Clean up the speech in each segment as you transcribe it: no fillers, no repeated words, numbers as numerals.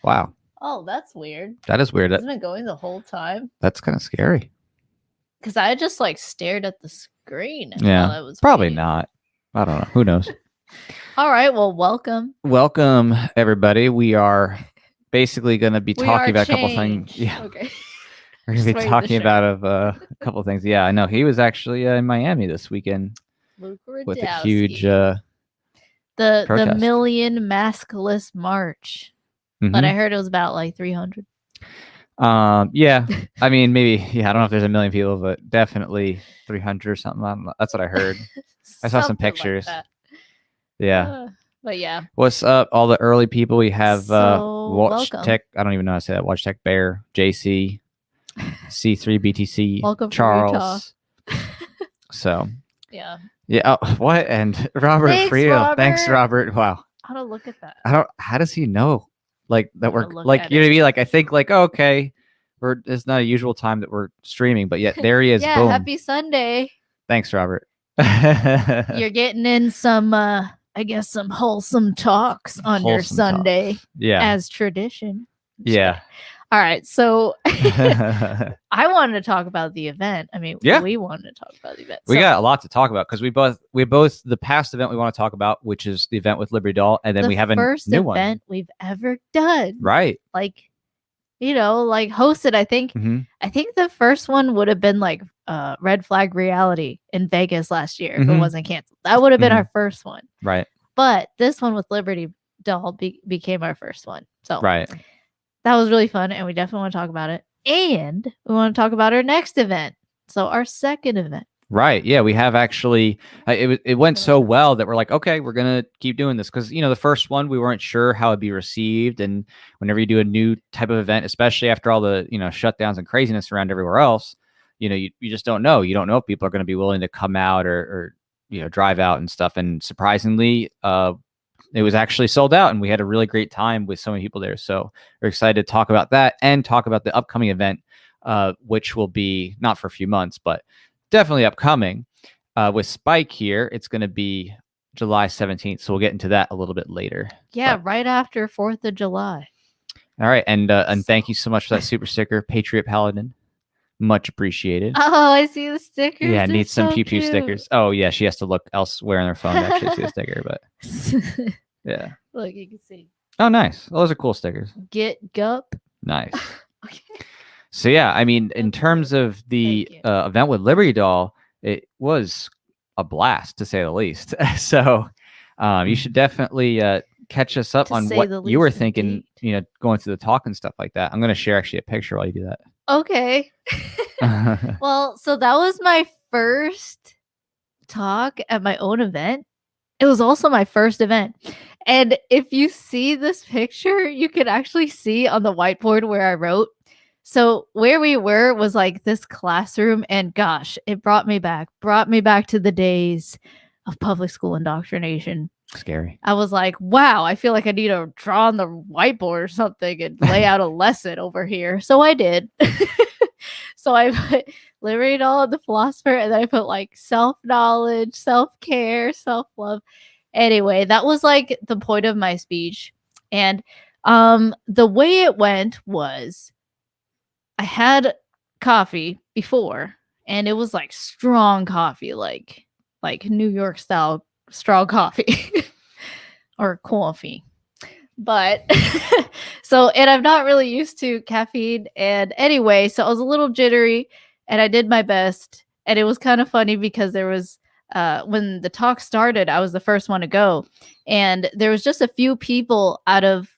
Wow. Oh, that's weird. That is weird. Hasn't it going the whole time? That's kind of scary. Because I just like stared at the screen while Yeah. I was Probably waiting. not. I don't know. Who knows? All right. Well, welcome. Welcome, everybody. We are basically going to be We talking are about a couple things. changed. Yeah. Okay. We're going to Just be ready to talking share. about a couple things. Yeah, I know. He was actually in Miami this weekend Luke with a Radowski. huge the protest. Million Maskless March. But I heard it was about like 300. Yeah. I mean, maybe. Yeah. I don't know if there's a million people, but definitely 300 or something. I don't know. That's what I heard. I saw some pictures. Like yeah. But yeah. What's up, all the early people? We have Watch welcome. Tech. I don't even know how to say that. Watch Tech Bear, JC, C3 BTC, Welcome Charles. So yeah. Oh, what? And Robert Frio. Thanks, Robert. Wow. How to look at that? How does he know? Like that we're like, you know what I mean? Like I think like, oh, okay, it's not a usual time that we're streaming, but yet there he is. Yeah. Boom. Happy Sunday. Thanks, Robert. You're getting in some I guess some wholesome talks on your Sunday. Talks. Yeah. As tradition. Yeah. All right. So I wanted to talk about the event. I mean, we wanted to talk about the event. We got a lot to talk about because we both the past event we want to talk about, which is the event with Liberty Doll, and then we have a new one. First event we've ever done. Right. Like, you know, like hosted, I think. I think the first one would have been like Red Flag Reality in Vegas last year if it wasn't canceled. That would have been our first one. Right. But this one with Liberty Doll became our first one. So right. That was really fun, and we definitely want to talk about it. And we want to talk about our next event. So our second event. Right. Yeah, we have actually. It went so well that we're like, okay, we're gonna keep doing this because the first one we weren't sure how it'd be received, and whenever you do a new type of event, especially after all the shutdowns and craziness around everywhere else, you just don't know. You don't know if people are going to be willing to come out or drive out and stuff. And surprisingly, it was actually sold out, and we had a really great time with so many people there. So we're excited to talk about that and talk about the upcoming event, which will be not for a few months, but definitely upcoming with Spike here. It's going to be July 17th. So we'll get into that a little bit later. Yeah, right after 4th of July. All right. And thank you so much for that super sticker, Patriot Paladin. Much appreciated. Oh, I see the stickers. Yeah, needs some pew pew stickers. Oh, yeah, she has to look elsewhere on her phone to actually see the sticker, but yeah. Look, you can see. Oh, nice. Those are cool stickers. Get Gup. Nice. Okay. So yeah, I mean, in terms of the event with Liberty Doll, it was a blast to say the least. So you should definitely catch us up on what you were thinking, going through the talk and stuff like that. I'm going to share actually a picture while you do that. Okay. Well, so that was my first talk at my own event. It was also my first event. And if you see this picture, you can actually see on the whiteboard where I wrote. So where we were was like this classroom, and gosh, it brought me back to the days of public school indoctrination. Scary. I was like, wow, I feel like I need to draw on the whiteboard or something and lay out a lesson over here. So I did. So I put Liberty Doll and the Philosopher, and then I put like self-knowledge, self-care, self-love. Anyway, that was like the point of my speech. And the way it went was I had coffee before, and it was like strong coffee, like New York style strong coffee or coffee. But and I'm not really used to caffeine. And anyway, so I was a little jittery, and I did my best. And it was kind of funny because there was when the talk started, I was the first one to go, and there was just a few people out of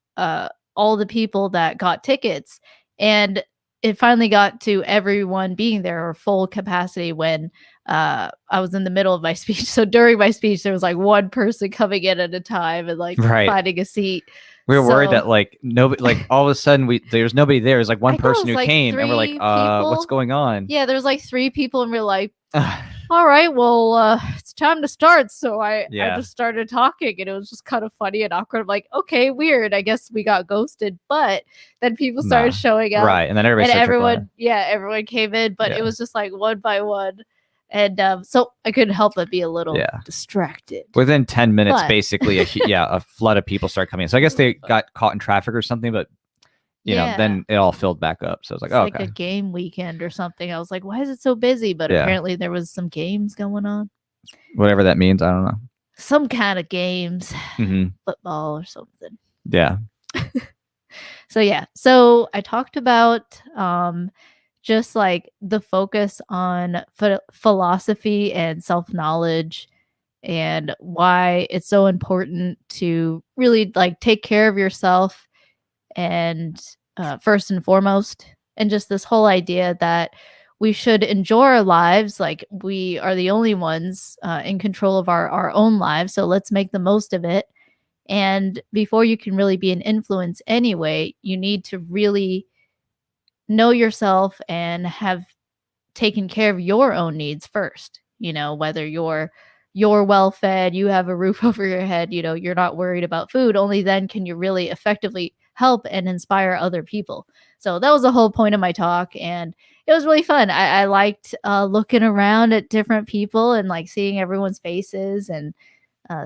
all the people that got tickets, and it finally got to everyone being there or full capacity when I was in the middle of my speech. So during my speech, there was like one person coming in at a time and like finding a seat. We were worried that like nobody, like all of a sudden there's nobody there. There's like one person who came, and we're like, what's going on? Yeah, there's like 3 people, and we're like, all right, well, it's time to start. So I just started talking, and it was just kind of funny and awkward. I'm like, okay, weird. I guess we got ghosted. But then people started showing up. Right. And then everyone came in, but it was just like one by one. And so I couldn't help but be a little Yeah. distracted. Within 10 minutes, But- basically, a flood of people started coming in. So I guess they got caught in traffic or something, but you know, then it all filled back up. So I was like, It's oh, like okay. a game weekend or something. I was like, why is it so busy? But Yeah. apparently there was some games going on. Whatever that means, I don't know. Some kind of games, hmm football or something. Yeah. So yeah, so I talked about just like the focus on philosophy and self-knowledge and why it's so important to really like take care of yourself and first and foremost, and just this whole idea that we should enjoy our lives like we are the only ones in control of our own lives, so let's make the most of it. And before you can really be an influence anyway, you need to really know yourself and have taken care of your own needs first. You know, whether you're well fed, you have a roof over your head, you know, you're not worried about food, only then can you really effectively help and inspire other people. So that was the whole point of my talk, and it was really fun. I liked looking around at different people and like seeing everyone's faces and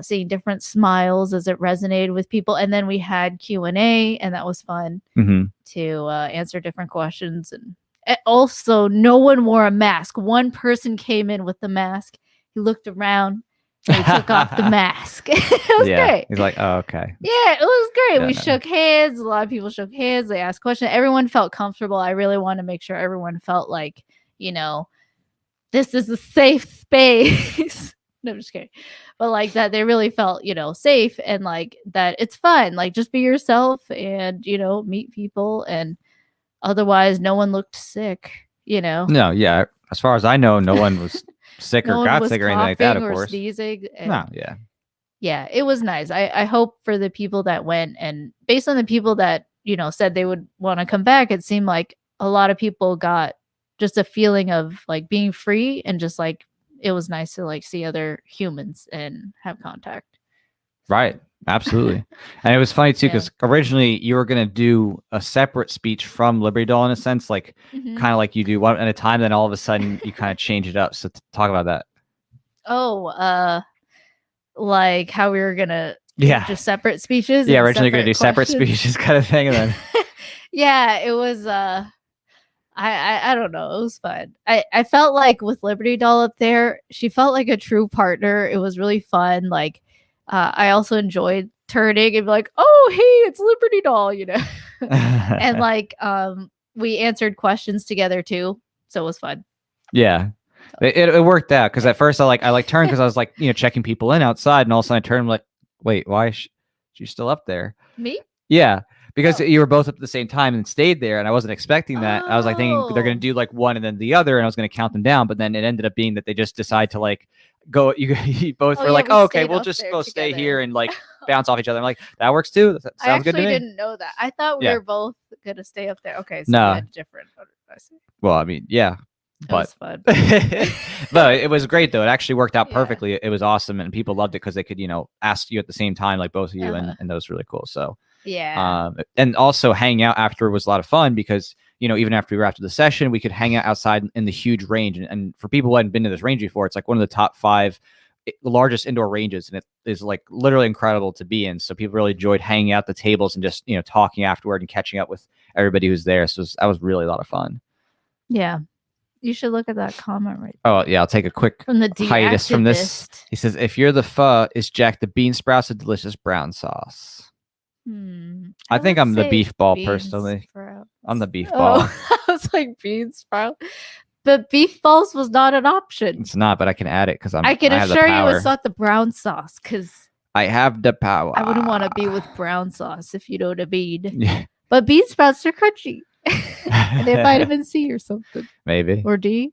seeing different smiles as it resonated with people. And then we had Q&A, and that was fun to answer different questions. And also, no one wore a mask. One person came in with the mask. He looked around and he took off the mask. It was great. He's like, oh, okay. Yeah, it was great. Yeah, we no. shook hands. A lot of people shook hands. They asked questions. Everyone felt comfortable. I really want to make sure everyone felt like, you know, this is a safe space. No, I'm just kidding. But like that they really felt, you know, safe and like that it's fun. Like just be yourself and, you know, meet people, and otherwise no one looked sick, you know. No, yeah. As far as I know, no one was sick No or one got was sick or anything like that, of coughing or course. sneezing. And No, yeah. yeah, it was nice. I hope for the people that went, and based on the people that, you know, said they would want to come back, it seemed like a lot of people got just a feeling of like being free, and just like it was nice to like see other humans and have contact. Right. Absolutely. And it was funny too, Yeah. because originally you were going to do a separate speech from Liberty Doll in a sense, like Mhm. kind of like you do one at a time. Then all of a sudden you kind of change it up. So talk about that. Oh, like how we were gonna Yeah. just separate speeches. Yeah. and Originally you're going to do separate questions. speeches kind of thing. And then, Yeah, it was I don't know, it was fun. I felt like with Liberty Doll up there, she felt like a true partner. It was really fun. Like I also enjoyed turning and be like, oh hey, it's Liberty Doll, you know. And like we answered questions together too, so it was fun. yeah. It worked out because at first I turned because I was like, you know, checking people in outside, and all of a sudden I turned like, wait, why is she still up there? Me? Yeah, because Oh. you were both up at the same time and stayed there, and I wasn't expecting that. I was like thinking they're gonna Oh. do like one and then the other, and I was gonna count them down, but then it ended up being that they just decide to like go. You both Oh, were yeah, like, we oh, okay, stayed we'll up just there go stay together. here and like bounce off each other. I'm like, that works too. That I sounds good to actually me. didn't know that. I thought we Yeah. were both gonna stay up there. Okay, so No. we had different. I see. Well, I mean, yeah, It but was fun. but it was great though. It actually worked out Yeah. perfectly. It was awesome, and people loved it because they could, you know, ask you at the same time, like both of you, Uh-huh. and that was really cool. So Yeah. and also hanging out after was a lot of fun because, you know, even after we were after the session, we could hang out outside in the huge range. And for people who hadn't been to this range before, it's like one of the top 5 the largest indoor ranges, and it is like literally incredible to be in. So people really enjoyed hanging out at the tables and just, you know, talking afterward and catching up with everybody who's there. So that was really a lot of fun. Yeah. You should look at that comment right Oh yeah, I'll take a quick from the hiatus from this. deactivist. He says, if you're the pho, is Jack the bean sprouts a delicious brown sauce? I think would I'm the say beef ball bean personally. sprouts. I'm the beef ball. Oh, I was like bean sprout. But beef balls was not an option. It's not, but I can add it because I can have the assure you power. it's not the brown sauce, because I have the power. I wouldn't want to be with brown sauce, if you know what I mean. Yeah. But bean sprouts are crunchy. And they have vitamin C or something. Maybe. Or D.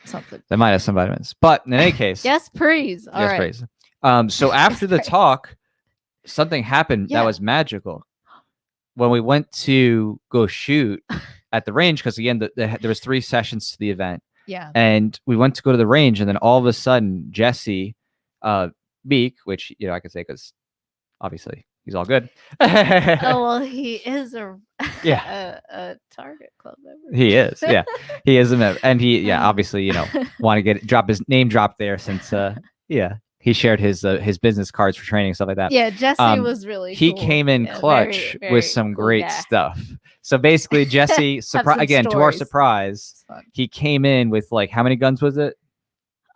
Something. They might have some vitamins. But in any case. Yes, praise. All yes, right. praise. So after the praise. talk, something happened Yeah. that was magical. When we went to go shoot at the range, because again, there was 3 sessions to the event. Yeah. And we went to go to the range, and then all of a sudden, Jesse Beak, which, I could say because obviously he's all good. Oh, well, he is a Yeah. a Target Club member. He is. Yeah. He is a member. And he, obviously, want to drop his name drop there since, he shared his business cards for training, stuff like that. Yeah, Jesse was really He cool. came in Yeah, clutch very, with very some cool great guy. stuff. So basically, Jesse, Have some again, to our stories. surprise, It's fun. he came in with like, how many guns was it?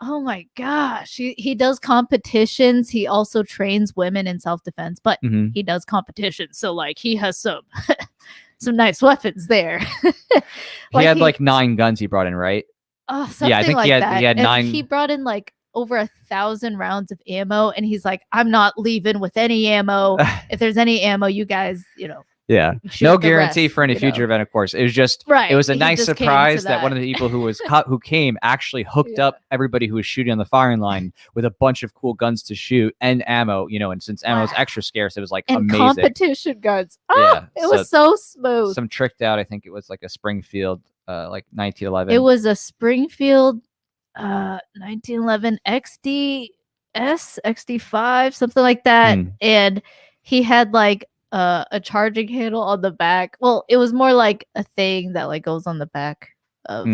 Oh my gosh. He does competitions. He also trains women in self-defense, but Mhm. he does competitions. So like he has some some nice weapons there. He had like 9 guns he brought in, right? Oh, something I think like he had that. And 9. he brought in like over 1,000 rounds of ammo, and he's like, I'm not leaving with any ammo. If there's any ammo, you guys, Yeah. shoot No the guarantee rest, for any future event, of course. It was just Right. It was a He nice just came to surprise that one that. of the people who came actually hooked Yeah. up everybody who was shooting on the firing line with a bunch of cool guns to shoot and ammo, and since ammo is Wow. extra scarce, it was like And amazing. competition guns. Oh, Yeah, it was so smooth. Some tricked out, I think it was like a Springfield, like 1911. It was a Springfield 1911 XD5, something like that. And he had like a charging handle on the back. Well, it was more like a thing that like goes on the back of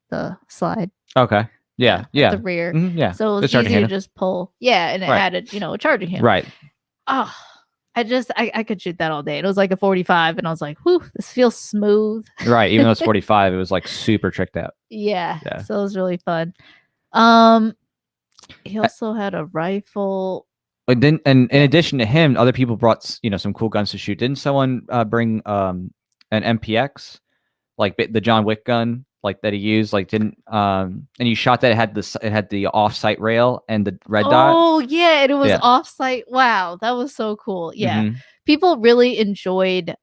the slide. Okay. Yeah. At the rear. Yeah. So it was easy to just pull. Yeah, and it had a charging handle. Right. Oh, I could shoot that all day. And it was like a 45, and I was like, whew, this feels smooth. Right. Even though it's 45, it was like super tricked out. Yeah. So it was really fun. He also had a rifle. And in addition to him, other people brought some cool guns to shoot. Didn't someone bring an MPX, like the John Wick gun, like that he used? Like and you shot that, it had the off-sight rail and the red dot. Oh yeah, and it was off-site. Wow, that was so cool. Yeah, people really enjoyed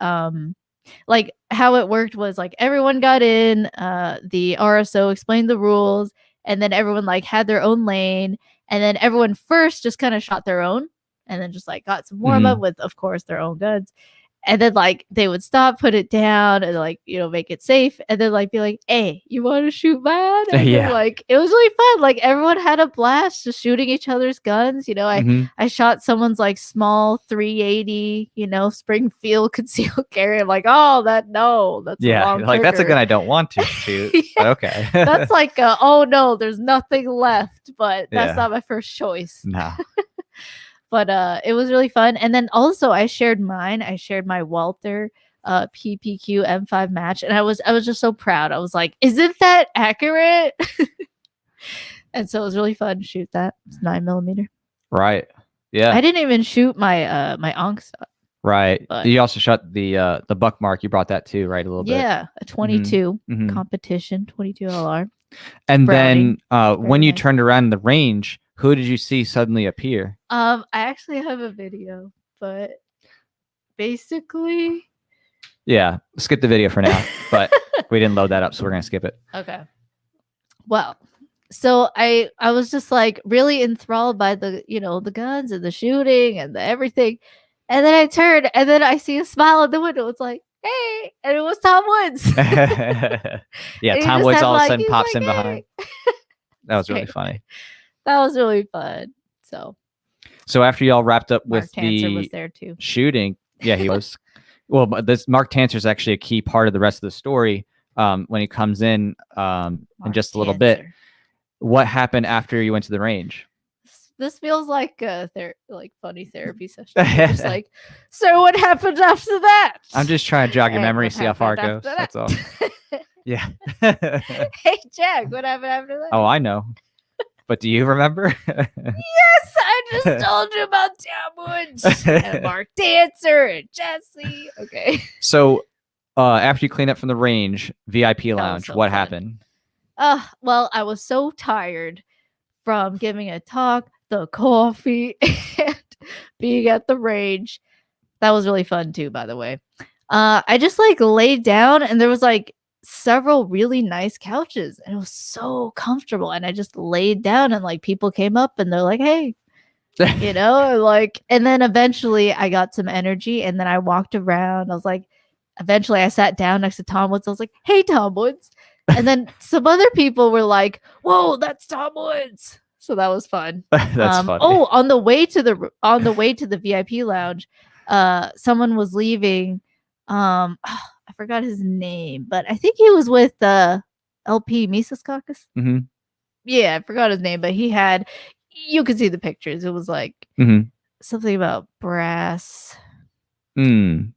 like how it worked was like everyone got in, the RSO explained the rules, and then everyone like had their own lane. And then everyone first just kind of shot their own, and then just like got some warm up with, of course, their own guns. And then like they would stop, put it down, and like make it safe, and then like be like, "Hey, you want to shoot mine?" And then, like it was really fun. Like everyone had a blast just shooting each other's guns. I shot someone's like small 380, Springfield concealed carry. I'm like, oh, that's a long like trigger. That's a gun I don't want to shoot. But okay, that's like oh no, there's nothing left. But that's not my first choice. No. But it was really fun. And then also I shared mine. I shared my Walther PPQ M5 match. And I was just so proud. I was like, isn't that accurate? And so it was really fun to shoot that. It's 9mm. Right. Yeah. I didn't even shoot my my Onk. Right. But you also shot the buck mark. You brought that too, right? A little bit. Yeah, a 22 competition, 22 LR. And Browning. Then when you turned around in the range, who did you see suddenly appear? I actually have a video, but basically, yeah, skip the video for now. But we didn't load that up, so we're gonna skip it. Okay. Well, so I was just like really enthralled by the the guns and the shooting and the everything, and then I turned and then I see a smile in the window. It's like, hey, and it was Tom Woods. Yeah, Tom Woods all of a sudden pops in behind. That was really funny. That was really fun. So after y'all wrapped up with was there too. Shooting, yeah, he was. Well, but this Mark Tanzer is actually a key part of the rest of the story when he comes in just a little bit. What happened after you went to the range? This feels like a funny therapy session. Just like, so what happened after that? I'm just trying to jog your memory, see how far it goes. That's all. Yeah. Hey, Jack, what happened after that? Oh, I know. But do you remember? Yes, I just told you about Tom Woods and Mark Tanzer and Jesse. Okay. So after you cleaned up from the range, VIP lounge, what happened? Well, I was so tired from giving a talk, the coffee, and being at the range. That was really fun too, by the way. I just like laid down, and there was like several really nice couches, and it was so comfortable. And I just laid down, and like people came up and they're like, hey, like, and then eventually I got some energy, and then I walked around. I was like, eventually I sat down next to Tom Woods. I was like, hey, Tom Woods. And then some other people were like, whoa, that's Tom Woods. So that was fun. That's funny. Oh, on the way to the VIP lounge, someone was leaving. I forgot his name, but I think he was with the LP Mises Caucus. Mm-hmm. Yeah, I forgot his name, but he had. You could see the pictures. It was like Mm-hmm. something about brass, Mm.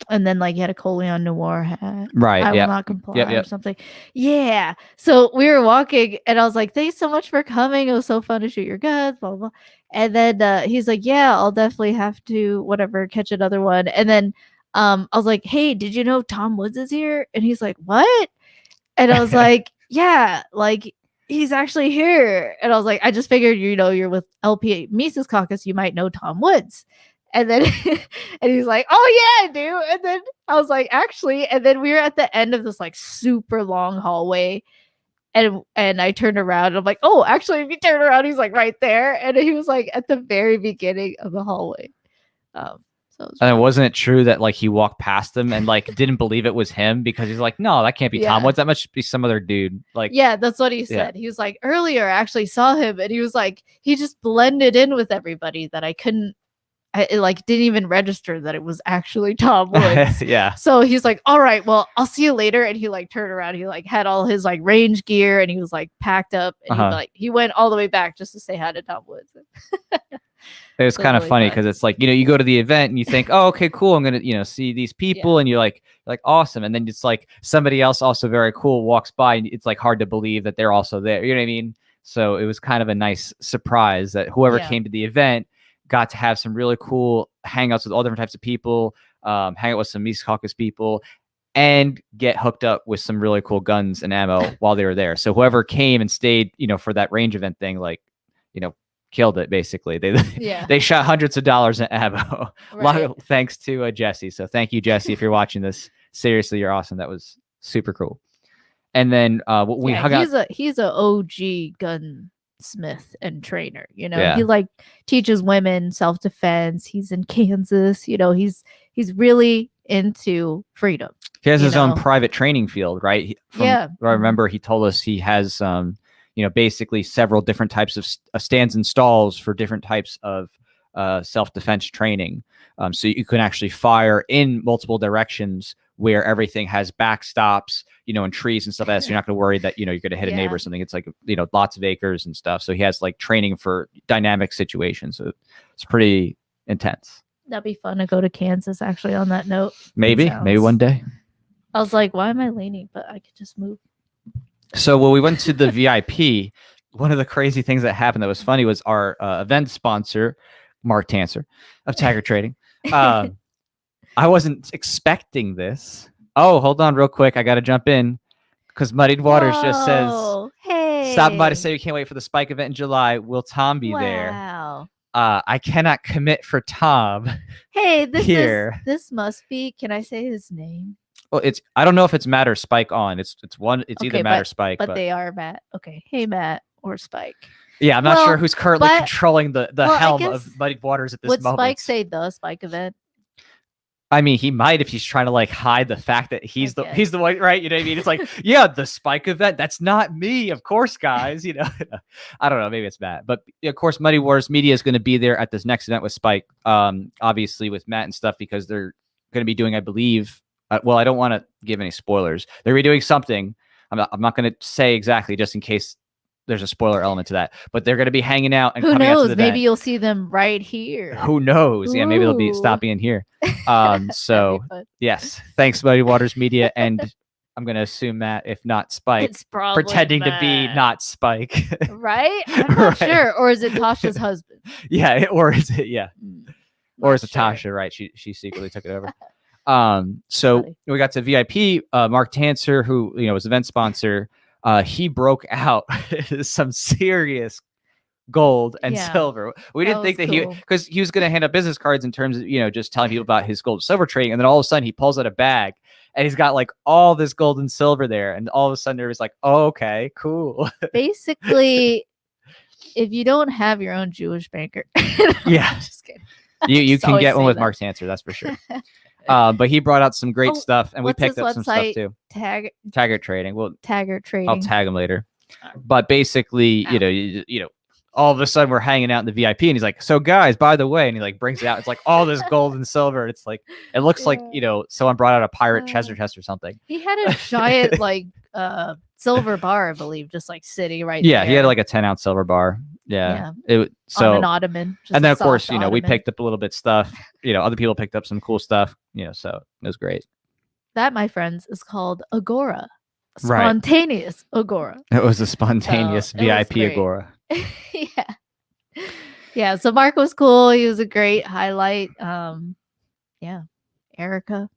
and then like he had a Coleon Noir hat. Right. I will Yep. not comply Yep. or Yep. something. Yeah. So we were walking, and I was like, "Thanks so much for coming. It was so fun to shoot your guns." Blah blah. Blah. And then he's like, "Yeah, I'll definitely have to whatever catch another one." And then I was like, "Hey, did you know Tom Woods is here?" And he's like, "What?" And I was like, "Yeah, like he's actually here." And I was like, "I just figured, you're with LP Mises Caucus, you might know Tom Woods." And then and he's like, "Oh yeah, I do." And then I was like, "Actually," and then we were at the end of this like super long hallway. And I turned around and I'm like, "Oh, actually, if you turn around, he's like right there." And he was like at the very beginning of the hallway. So it was And fun. wasn't it true that like he walked past them and like didn't believe it was him because he's like, no, that can't be Tom Yeah. Woods. That must be some other dude. Like, Yeah, that's what he said. He was like, "Earlier, I actually saw him," and he was like, he just blended in with everybody that it like didn't even register that it was actually Tom Woods. yeah. So he's like, "All right, well, I'll see you later." And he like turned around, he like had all his like range gear, and he was like packed up, and he went all the way back just to say hi to Tom Woods. It was kind of really funny fun. because it's like, you go to the event and you think, oh, okay, cool. I'm going to, see these people. And you're like, awesome. And then it's like somebody else also very cool walks by and it's like hard to believe that they're also there. You know what I mean? So it was kind of a nice surprise that whoever came to the event got to have some really cool hangouts with all different types of people, hang out with some Mises Caucus people, and get hooked up with some really cool guns and ammo while they were there. So whoever came and stayed, for that range event thing, like, killed it basically. They shot hundreds of dollars in ammo. A lot of thanks to Jesse. So thank you, Jesse, if you're watching this. Seriously, you're awesome. That was super cool. And then we hung out. He's a OG gunsmith and trainer. Yeah. He like teaches women self-defense. He's in Kansas. He's really into freedom. He has his own private training field, right? Yeah. I remember he told us he has basically several different types of stands and stalls for different types of self-defense training. So you can actually fire in multiple directions where everything has backstops, and trees and stuff like that. So you're not going to worry that, you're going to hit a neighbor or something. It's like, lots of acres and stuff. So he has like training for dynamic situations. So it's pretty intense. That'd be fun to go to Kansas, actually, on that note. Maybe one day. I was like, why am I leaning? But I could just move. So when we went to the VIP, one of the crazy things that happened that was funny was our event sponsor, Mark Tancer of Tiger Trading. I wasn't expecting this. Oh, hold on real quick. I got to jump in because Muddied Waters just says, hey, stop by to say we can't wait for the Spike event in July. Will Tom be there? Wow. I cannot commit for Tom. Hey, this must be, can I say his name? Well, I don't know if it's Matt or Spike on. It's either Matt or Spike. But they are Matt. Okay. Hey, Matt or Spike. Yeah, I'm not sure who's currently controlling the helm of Muddied Waters at this moment. Would Spike say the Spike event? I mean, he might if he's trying to like hide the fact that he's the one, right? You know what I mean? It's like, yeah, the Spike event. That's not me, of course, guys. I don't know. Maybe it's Matt, but of course, Muddy Wars Media is going to be there at this next event with Spike. Obviously with Matt and stuff because they're going to be doing, I believe. Well, I don't want to give any spoilers. They're going to be doing something. I'm not going to say exactly, just in case there's a spoiler element to that. But they're going to be hanging out and coming out to the event. Maybe you'll see them right here. Who knows? Ooh. Yeah, maybe they'll be stopping in here. So yes, thanks, Muddy Waters Media, and I'm going to assume Matt, if not Spike, it's probably pretending Matt. to be not Spike. Right? I'm not sure. Or is it Tasha's husband? Yeah, or is it? Yeah, or is it Tasha? Right? She secretly took it over. So we got to VIP. Mark Tancer, who was event sponsor, he broke out some serious gold and silver. We didn't think that because he was going to hand out business cards in terms of just telling people about his gold and silver trading, and then all of a sudden he pulls out a bag and he's got like all this gold and silver there, and all of a sudden there was like, oh, okay, cool. Basically, if you don't have your own Jewish banker, yeah, just kidding. You can get one with Mark Tancer, that's for sure. But he brought out some great stuff, and we picked up some stuff too. Taggart Trading. Well, Taggart Trading. I'll tag him later. But basically, all of a sudden we're hanging out in the VIP, and he's like, "So guys, by the way," and he like brings it out. It's like all this gold and silver. It's like it looks like someone brought out a pirate treasure chest or something. He had a giant like silver bar, I believe, just like sitting right Yeah, there. he had like a 10-ounce silver bar. Yeah. On an ottoman. And then of course, we picked up a little bit stuff. Other people picked up some cool stuff. So it was great. That, my friends, is called Agora. Spontaneous Agora. It was a spontaneous VIP Agora. Yeah. So Mark was cool. He was a great highlight. Erica,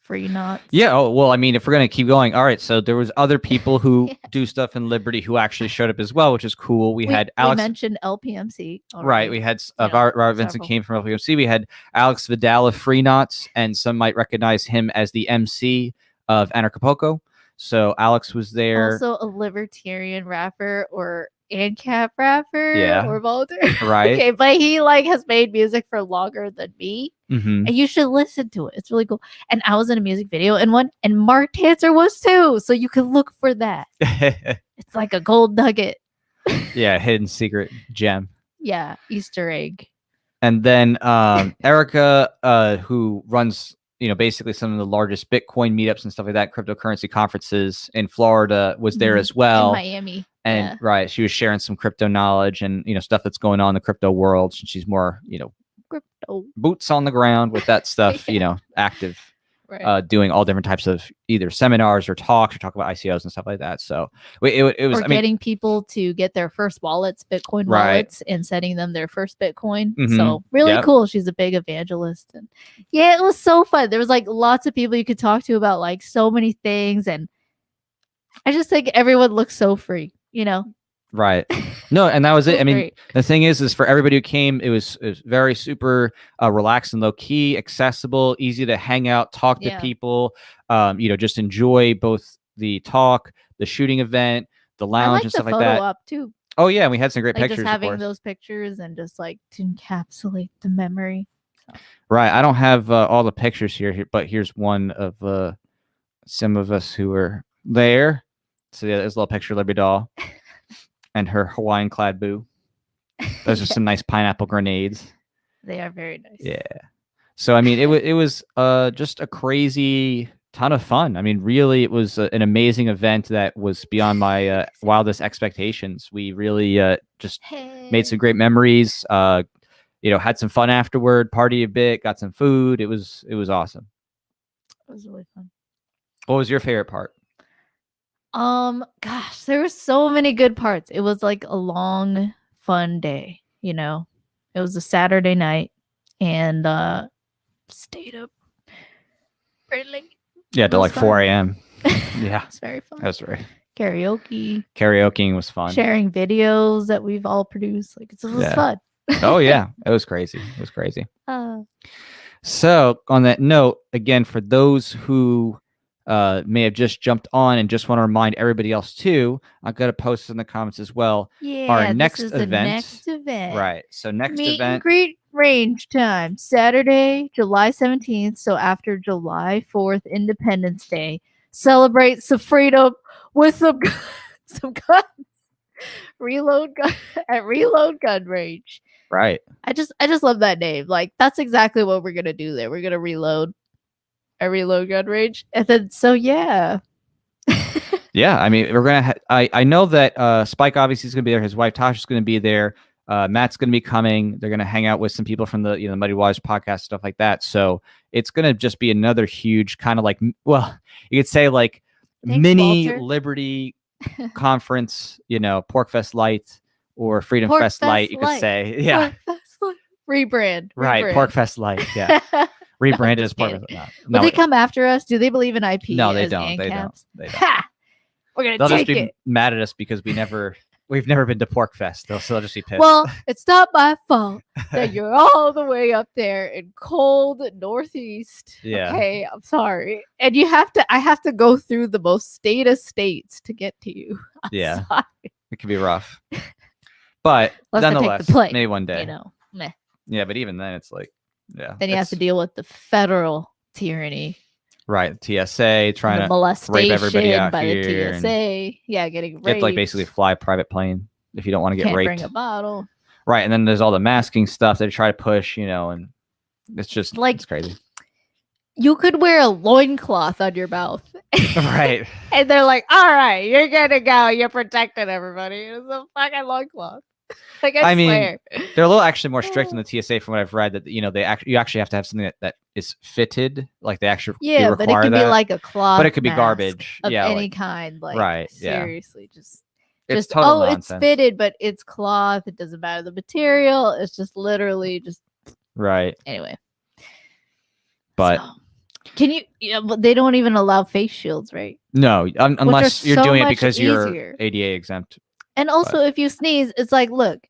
free knots. Yeah. Oh, well, I mean, if we're gonna keep going, all right. So there was other people who do stuff in Liberty who actually showed up as well, which is cool. We had Alex. We mentioned LPMC. Already. Right. We had Robert Vincent came from LPMC. We had Alex Vidal of Free Knots, and some might recognize him as the MC of Anarchapulco. So Alex was there. Also a libertarian rapper or ANCAP rapper. Yeah. Or both. Right. Okay, but he has made music for longer than me. Mm-hmm. And you should listen to it. It's really cool. And I was in a music video and Mark Tanzer was too. So you can look for that. It's like a gold nugget. Yeah, hidden secret gem. Yeah, Easter egg. And then Erica, who runs basically some of the largest Bitcoin meetups and stuff like that, cryptocurrency conferences in Florida, was there as well. In Miami. And she was sharing some crypto knowledge and, stuff that's going on in the crypto world. She's more, crypto boots on the ground with that stuff, active, doing all different types of either seminars or talk about ICOs and stuff like that. So it was getting people to get their first wallets, Bitcoin wallets, and sending them their first Bitcoin. Mm-hmm. So really cool. She's a big evangelist, and it was so fun. There was lots of people you could talk to about so many things, and I just think everyone looks so free, Right. No, and that was it. I mean, great. The thing is for everybody who came, it was very super relaxed and low key, accessible, easy to hang out, talk to people, just enjoy both the talk, the shooting event, the lounge and stuff like that. Up too. Oh yeah, we had some great pictures. Just having those pictures and just to encapsulate the memory. So. Right. I don't have all the pictures here, but here's one of some of us who were there. So yeah, there's a little picture of Liberty Doll. And her Hawaiian clad boo. Those are some nice pineapple grenades. They are very nice. Yeah. So I mean, it was just a crazy ton of fun. I mean, really, it was an amazing event that was beyond my wildest expectations. We really just made some great memories. Had some fun afterward, partied a bit, got some food. It was awesome. It was really fun. What was your favorite part? Gosh, there were so many good parts. It was a long, fun day, It was a Saturday night and stayed up pretty late. Yeah, to 4 a.m. Yeah. It's very fun. That's right. Karaoke was fun. Sharing videos that we've all produced. It was fun. Oh yeah. It was crazy. So on that note, again, for those who may have just jumped on and just want to remind everybody else too, I'm going to post in the comments as well. Yeah, our next event. The next event. Right. So next Meet event. And greet range time, Saturday, July 17th. So after July 4th, Independence Day, celebrate some freedom with some guns. Reload gun range. Right. I just love that name. That's exactly what we're gonna do there. We're gonna reload gun range, and then yeah. Yeah, I mean, we're gonna. I know that Spike obviously is gonna be there. His wife Tasha's gonna be there. Matt's gonna be coming. They're gonna hang out with some people from the Muddy Waters podcast, stuff like that. So it's gonna just be another huge kind of you could say Thanks, mini Walter. Liberty conference. PorcFest Light or Freedom Fest Light. You could say, yeah. Rebrand. Right, PorcFest Light. Yeah. Rebranded as part of it. Will they come after us? Do they believe in IP? No, they don't. They don't. Ha! We're gonna They'll take just be it. mad at us because we've never been to PorcFest. They'll just be pissed. Well, it's not my fault that you're all the way up there in cold Northeast. Yeah. Okay, I'm sorry. And I have to go through the most state of states to get to you. I'm sorry. It can be rough. But nonetheless, maybe one day. Meh. Yeah, but even then it's then you have to deal with the federal tyranny. Right, TSA trying to molestation rape everybody out by here the TSA. Yeah, getting raped. Get basically fly a private plane. if you don't want to get Can't raped. bring a bottle. Right, and then there's all the masking stuff they try to push, and it's just Like, it's crazy. You could wear a loincloth on your mouth. Right. And they're like, all right, you're gonna go. You're protecting everybody. It's a fucking loincloth. Like, I swear. mean, they're a little actually more strict in the TSA from what I've read, that you actually have to have something that is fitted, like they actually Yeah, but it require can that. be like a cloth, but it could be mask garbage. of Yeah, any like, kind. Like, right, yeah. seriously, it's just total it's nonsense. fitted, but it's cloth. It doesn't matter the material. It's just literally just right. Anyway, But so, can you? Yeah, but they don't even allow face shields, right? no, unless you're so doing it much because easier. you're ADA exempt. And also, if you sneeze, it's like, look,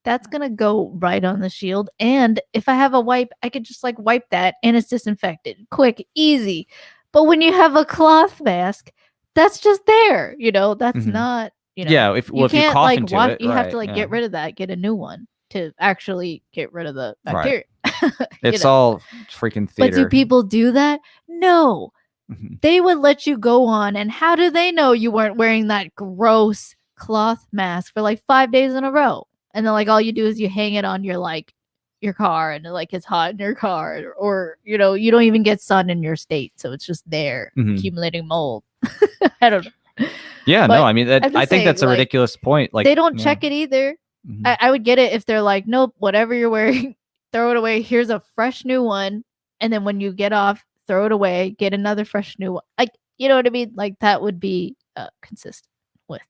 that's gonna go right on the shield. And if I have a wipe, I could just like wipe that, and it's disinfected, quick, easy. But when you have a cloth mask, that's just there. That's not. Yeah, if you can't cough like into wash. it, You have to right, get rid of that, get a new one to actually get rid of the Right. bacteria. It's all freaking theater. But do people do that? No. They would let you go on, and how do they know you weren't wearing that gross cloth mask for like 5 days in a row? And then like all you do is you hang it on your car, and like it's hot in your car, or you don't even get sun in your state, so it's just there accumulating mold. I don't know. Yeah, But no, I mean, I think that's a like, ridiculous point. Like they don't check it either. I would get it if they're like, nope, whatever you're wearing, throw it away. Here's a fresh new one, and then when you get off, throw it away, get another fresh new one. Like, you know what I mean? Like, that would be consistent with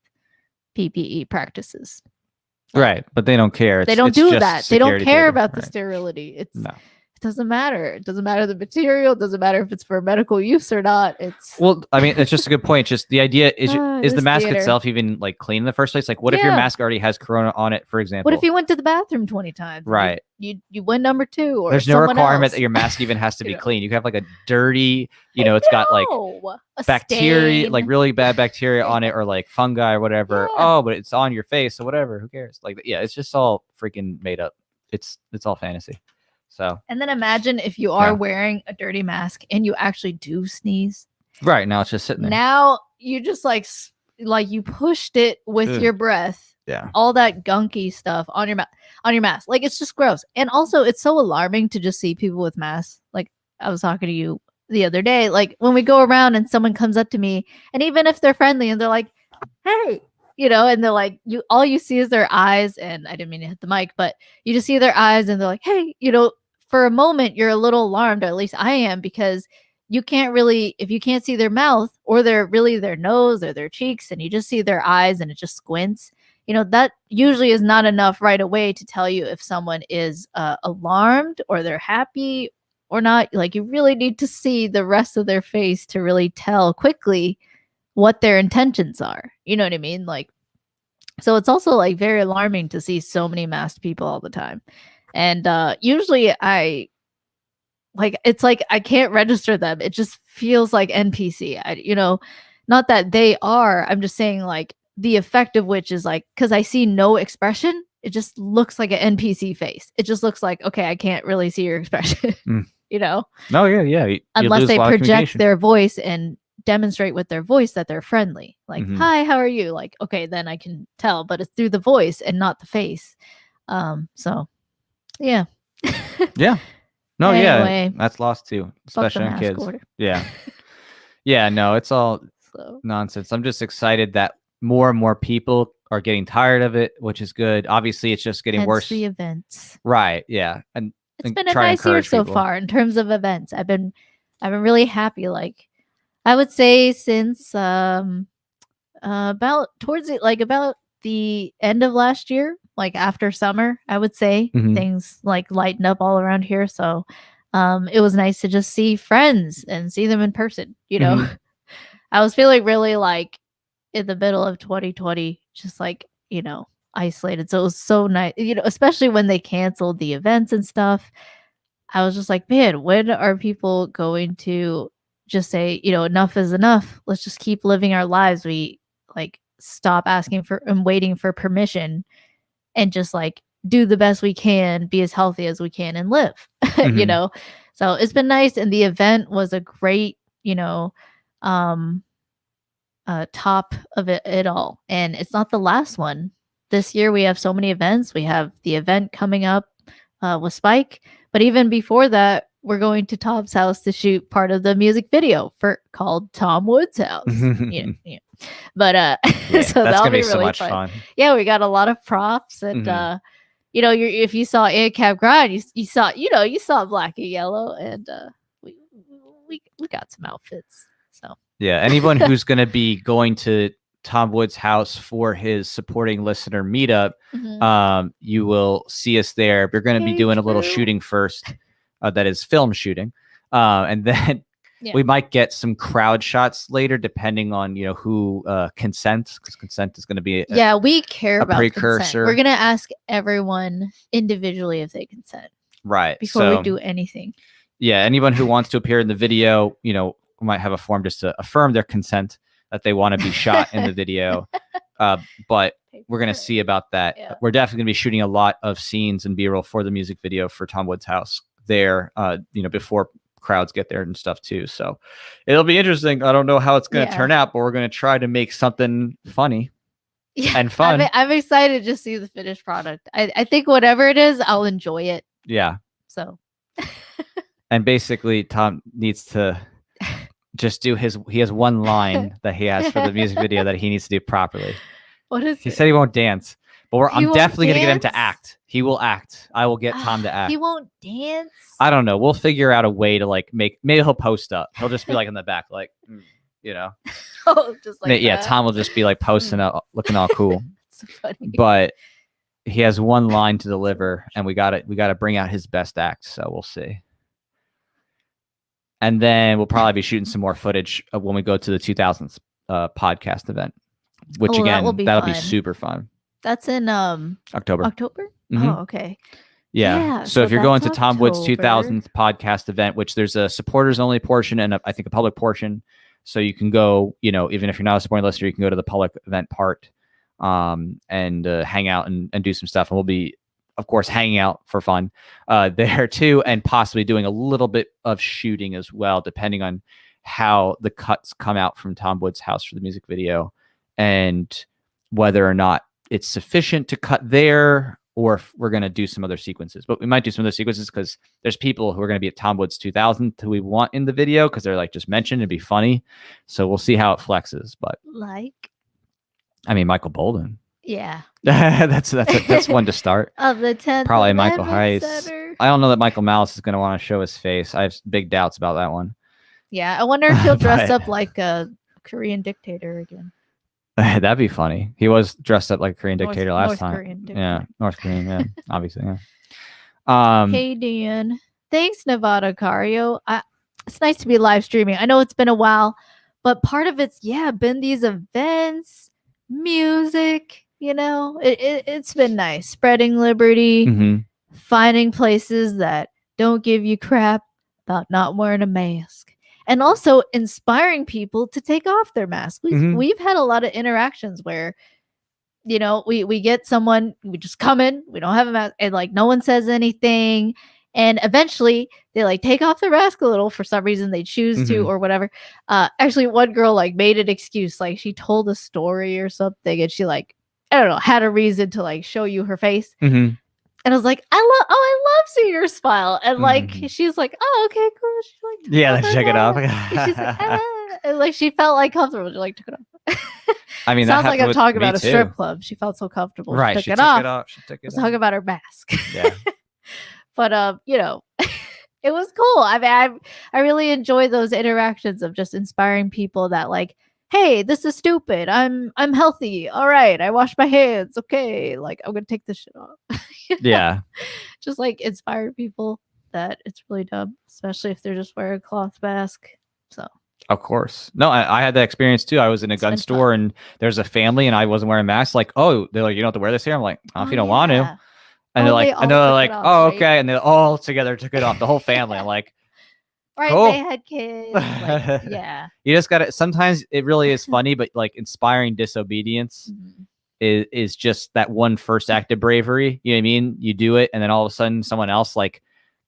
PPE practices. Right, but they don't care. They don't it's do just that. They don't care theater. about the Right. sterility. It No. doesn't matter. It doesn't matter the material. It doesn't matter if it's for medical use or not. It's Well, I mean, it's just a good point. Just the idea is the this mask theater. itself even like clean in the first place? Like, what if your Yeah. mask already has corona on it, for example? What if you went to the bathroom 20 times? Right. You went number 2, or there's no someone requirement else. that your mask even has to be You know. clean. You can have like a dirty, it's got like A bacteria, stain. like really bad bacteria on it, or like fungi or whatever. Yeah. Oh, but it's on your face, so whatever. Who cares? Like, yeah, it's just all freaking made up. It's all fantasy. So. And then imagine if you are Yeah. wearing a dirty mask and you actually do sneeze. Right, now it's just sitting there. Now you just like you pushed it with Ugh. your breath. Yeah. All that gunky stuff on your mask. Like, it's just gross. And also, it's so alarming to just see people with masks. Like, I was talking to you the other day, like when we go around and someone comes up to me, and even if they're friendly and they're like, hey, and they're like, all you see is their eyes, and I didn't mean to hit the mic, but you just see their eyes and they're like, hey, for a moment you're a little alarmed, or at least I am, because you can't really, if you can't see their mouth or their nose or their cheeks, and you just see their eyes and it just squints, that usually is not enough right away to tell you if someone is alarmed or they're happy or not. Like, you really need to see the rest of their face to really tell quickly what their intentions are. You know what I mean? Like, so it's also like very alarming to see so many masked people all the time. And usually it's like I can't register them. It just feels like NPC. Not that they are. I'm just saying, like, the effect of which is like, because I see no expression, it just looks like an NPC face. It just looks like, okay, I can't really see your expression. Oh yeah. Unless they project their voice and demonstrate with their voice that they're friendly. Like, hi, how are you? Like, okay, then I can tell, but it's through the voice and not the face. So yeah. Yeah. No, Anyway, yeah. That's lost too, especially on kids. Order. Yeah. Yeah, no, it's all nonsense. I'm just excited that more and more people are getting tired of it, which is good. Obviously, it's just getting worse. The events. Right, yeah. And it's been a nice year so far in terms of events. I've been really happy. I would say since about the end of last year, like after summer, I would say things like lightened up all around here. So it was nice to just see friends and see them in person. I was feeling really like in the middle of 2020, just like, isolated. So it was so nice, especially when they canceled the events and stuff. I was just like, man, when are people going to just say, enough is enough? Let's just keep living our lives. We stop asking for and waiting for permission and just do the best we can, be as healthy as we can, and live. So it's been nice. And the event was a great, top of it all. And it's not the last one. this year we have so many events. We have the event coming up with Spike, but even before that, we're going to Tom's house to shoot part of the music video called Tom Wood's House. Yeah. But Yeah, so that's that'll gonna be be so really much fun. fun. Yeah, we got a lot of props, and if you saw ANCAP Grind, you saw Black and Yellow, and we got some outfits. So yeah, anyone who's gonna be going to Tom Wood's house for his supporting listener meetup, you will see us there. We're going to be doing a little shooting first, that is film shooting, and then we might get some crowd shots later, depending on who consents, because consent is going to be we care about precursor. Consent. We're going to ask everyone individually if they consent, right, before we do anything. Yeah, anyone who wants to appear in the video, we might have a form just to affirm their consent that they want to be shot in the video. But we're going to see about that. Yeah. We're definitely going to be shooting a lot of scenes and B-roll for the music video for Tom Wood's house there, before crowds get there and stuff too. So it'll be interesting. I don't know how it's going to turn out, but we're going to try to make something funny and fun. I'm excited to see the finished product. I think whatever it is, I'll enjoy it. Yeah. So. And basically Tom needs to just do he has one line that he has for the music video that he needs to do properly. What is it? He said he won't dance, but I'm definitely going to get him to act. He will act. I will get Tom to act. He won't dance? I don't know. We'll figure out a way to maybe he'll post up. He'll just be in the back, Oh, just like yeah, Tom will just be posting up, looking all cool. So funny. But he has one line to deliver, and we got to bring out his best act, so we'll see. And then we'll probably be shooting some more footage of when we go to the 2000s podcast event, which again, that'll be super fun. That's in October. October? Mm-hmm. Oh, okay. Yeah. So if you're going to Tom Wood's 2000th podcast event, which there's a supporters only portion and I think a public portion. So you can go, even if you're not a supporting listener, you can go to the public event part and hang out and do some stuff. And we'll be, of course, hanging out for fun there too, and possibly doing a little bit of shooting as well, depending on how the cuts come out from Tom Wood's house for the music video and whether or not it's sufficient to cut there or if we're going to do some other sequences. But we might do some other sequences because there's people who are going to be at Tom Wood's 2000 who we want in the video because they're just mentioned and be funny. So we'll see how it flexes. But Michael Bolden. Yeah. that's one to start. Of the 10th. Probably Michael Heiss. I don't know that Michael Malice is going to want to show his face. I have big doubts about that one. Yeah, I wonder if he'll dress up like a Korean dictator again. That'd be funny. He was dressed up like a Korean dictator last time. Korean dictator. Yeah, North Korean, yeah, obviously. Yeah. Hey, Dan. Thanks, Nevada Cario. It's nice to be live streaming. I know it's been a while, but part of it's been these events, music. It's been nice spreading liberty, finding places that don't give you crap about not wearing a mask, and also inspiring people to take off their mask. We've had a lot of interactions where, we get someone, we just come in, we don't have a mask, and no one says anything. And eventually they take off their mask a little for some reason they choose to or whatever. Actually, one girl made an excuse. She told a story or something and she I don't know, had a reason to show you her face. And I was like, I love seeing her smile. And she's like, oh, okay, cool. She's let's check it off. She's and she felt comfortable. She took it off. Sounds like I'm talking about a strip club. She felt so comfortable. Right. She took it off. She took it off. Talking about her mask. Yeah. But it was cool. I really enjoy those interactions of just inspiring people that hey, this is stupid. I'm healthy. All right. I wash my hands. Okay. I'm going to take this shit off. Yeah. Just inspire people that it's really dumb, especially if they're just wearing a cloth mask. So. Of course. No, I had that experience too. I was in a gun store and there's a family and I wasn't wearing a mask. They're like, you don't have to wear this here. I'm like, if you don't want to. And they're like, oh, okay. Right? And they all together took it off. The whole family. I'm like, right, cool. They had kids. Yeah. You just gotta. Sometimes it really is funny, but inspiring disobedience is just that one first act of bravery. You know what I mean? You do it, and then all of a sudden, someone else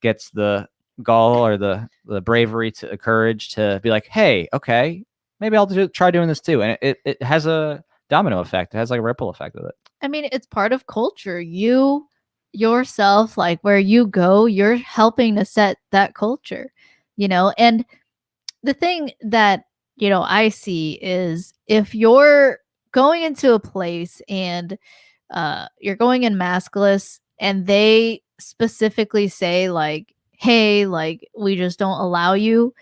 gets the gall or the bravery to courage to be like, hey, okay, maybe I'll try doing this too, and it has a domino effect. It has a ripple effect with it. I mean, it's part of culture. You yourself, like where you go, you're helping to set that culture, and the thing that I see is if you're going into a place and you're going in maskless and they specifically say like, hey, like we just don't allow you,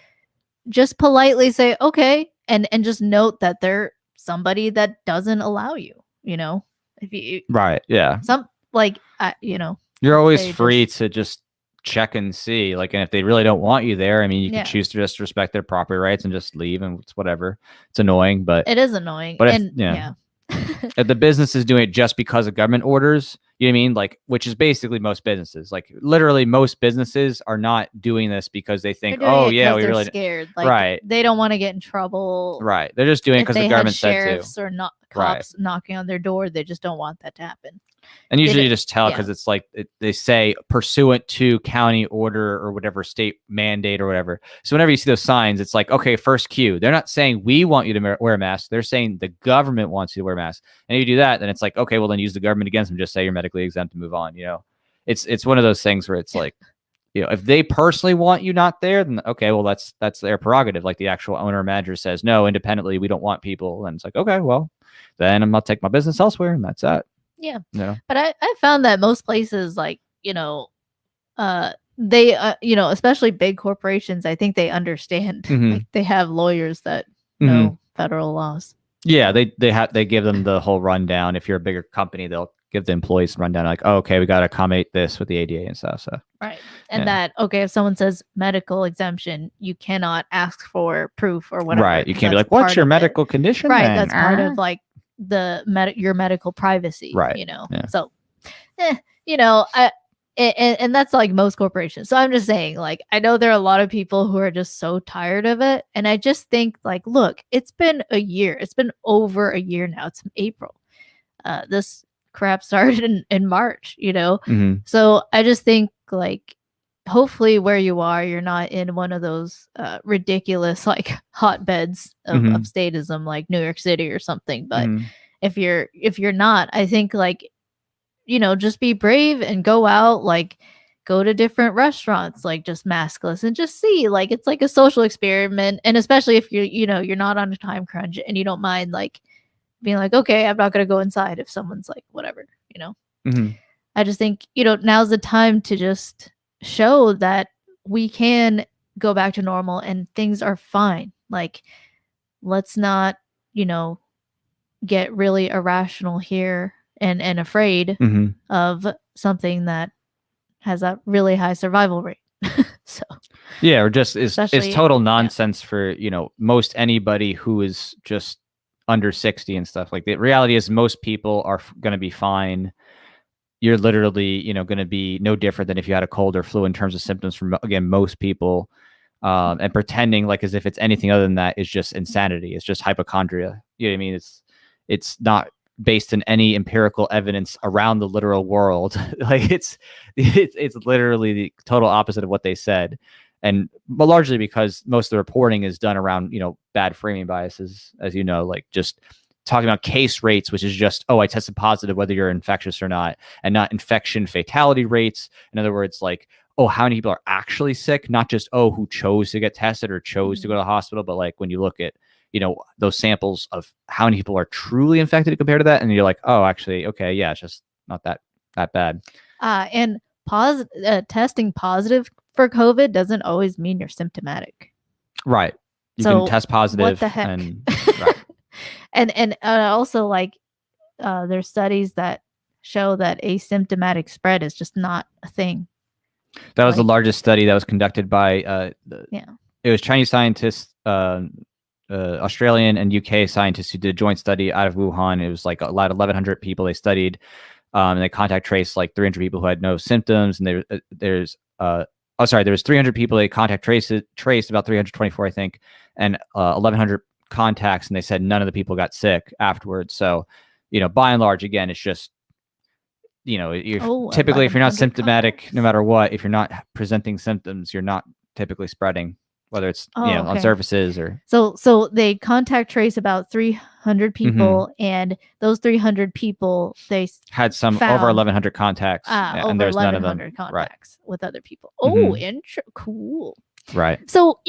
just politely say okay, and just note that they're somebody that doesn't allow you, if you Right. Yeah. some like You're I'd always say free just to just check and see. Like, and if they really don't want you there, I mean, you could yeah, choose to just respect their property rights and just leave, and it's whatever. It's annoying, it is annoying, but if and yeah, yeah. if the business is doing it just because of government orders, you know what I mean? Like, which is basically most businesses. Like, literally, most businesses are not doing this because they They're think, doing oh it yeah, because we they're really scared. Like right, they don't want to get in trouble. right. They're just doing it If because the they had government said to. sheriffs or not Right. cops knocking on their door, they just don't want that to happen. And They usually d- you just tell yeah. because it's like they say pursuant to county order or whatever state mandate or whatever. So whenever you see those signs, it's like, okay, first cue. They're not saying we want you to wear a mask. They're saying the government wants you to wear a mask. And if you do that, then it's like, okay, well then use the government against them. Just say you're medically exempt and move on. It's one of those things where it's like, if they personally want you not there, then okay, well that's their prerogative. Like the actual owner or manager says, no, independently, we don't want people. And it's like, okay, well, then I'm gonna take my business elsewhere, and that's that. Yeah. You know? But I found that most places, like, they, especially big corporations, I think they understand. Mhm. Like, they have lawyers that Mhm. know federal laws. Yeah, they give them the whole rundown. If you're a bigger company, they'll give the employees rundown like, oh, okay, we got to accommodate this with the ADA and stuff. So Right. And yeah. that, okay, if someone says medical exemption, you cannot ask for proof or whatever. Right. You can't be That's like, what's part your of it. medical condition? Right. then? That's part of like your medical privacy. Right. Yeah. So, and that's like most corporations. So I'm just saying, like, I know there are a lot of people who are just so tired of it. And I just think, like, look, it's been a year. It's been over a year now. It's April. This crap started in March, Mhm. So I just think, like, hopefully where you are, you're not in one of those ridiculous, like, hotbeds of Mhm. statism like New York City or something. But Mhm. if you're not, I think, like, just be brave and go out, like go to different restaurants, like just maskless and just see, like it's like a social experiment. And especially if you're not on a time crunch and you don't mind like being like, okay, I'm not going to go inside if someone's like, whatever. Mhm. I just think, now's the time to just show that we can go back to normal and things are fine. Like, let's not, get really irrational here and afraid Mhm. of something that has a really high survival rate. So Yeah, or just is especially, total yeah. nonsense for most anybody who is just under 60 and stuff. Like the reality is, most people are going to be fine. You're literally going to be no different than if you had a cold or flu in terms of symptoms from, again, most people. And pretending like as if it's anything other than that is just insanity. It's just hypochondria. You know what I mean? It's not based in any empirical evidence around the literal world. Like it's literally the total opposite of what they said. But largely because most of the reporting is done around, bad framing biases, as you know, like just talking about case rates, which is just, oh, I tested positive, whether you're infectious or not, and not infection fatality rates. In other words, like, oh, how many people are actually sick, not just, oh, who chose to get tested or chose to go to the hospital, but like when you look at, those samples of how many people are truly infected compared to that, and you're like, oh, actually, okay, yeah, it's just not that bad. And testing positive for COVID doesn't always mean you're symptomatic. Right. You So can test positive. what the heck? And right. and also, like, there's studies that show that asymptomatic spread is just not a thing. That was the largest study that was conducted by it was Chinese scientists, Australian and UK scientists who did a joint study out of Wuhan. It was like a lot, 1,100 people they studied, and they contact traced like 300 people who had no symptoms. And there was 300 people they contact traced about 324, I think, and 1,100 contacts, and they said none of the people got sick afterwards. So, by and large, again, it's just, typically if you're not symptomatic, no matter what, if you're not presenting symptoms, you're not typically spreading. whether it's Oh, on okay. surfaces or. So they contact trace about 300 people, and those 300 people they Had some over found 1,100 contacts, and over there's none of them. 1,100 Right. contacts with other people. Oh, cool. Right. So,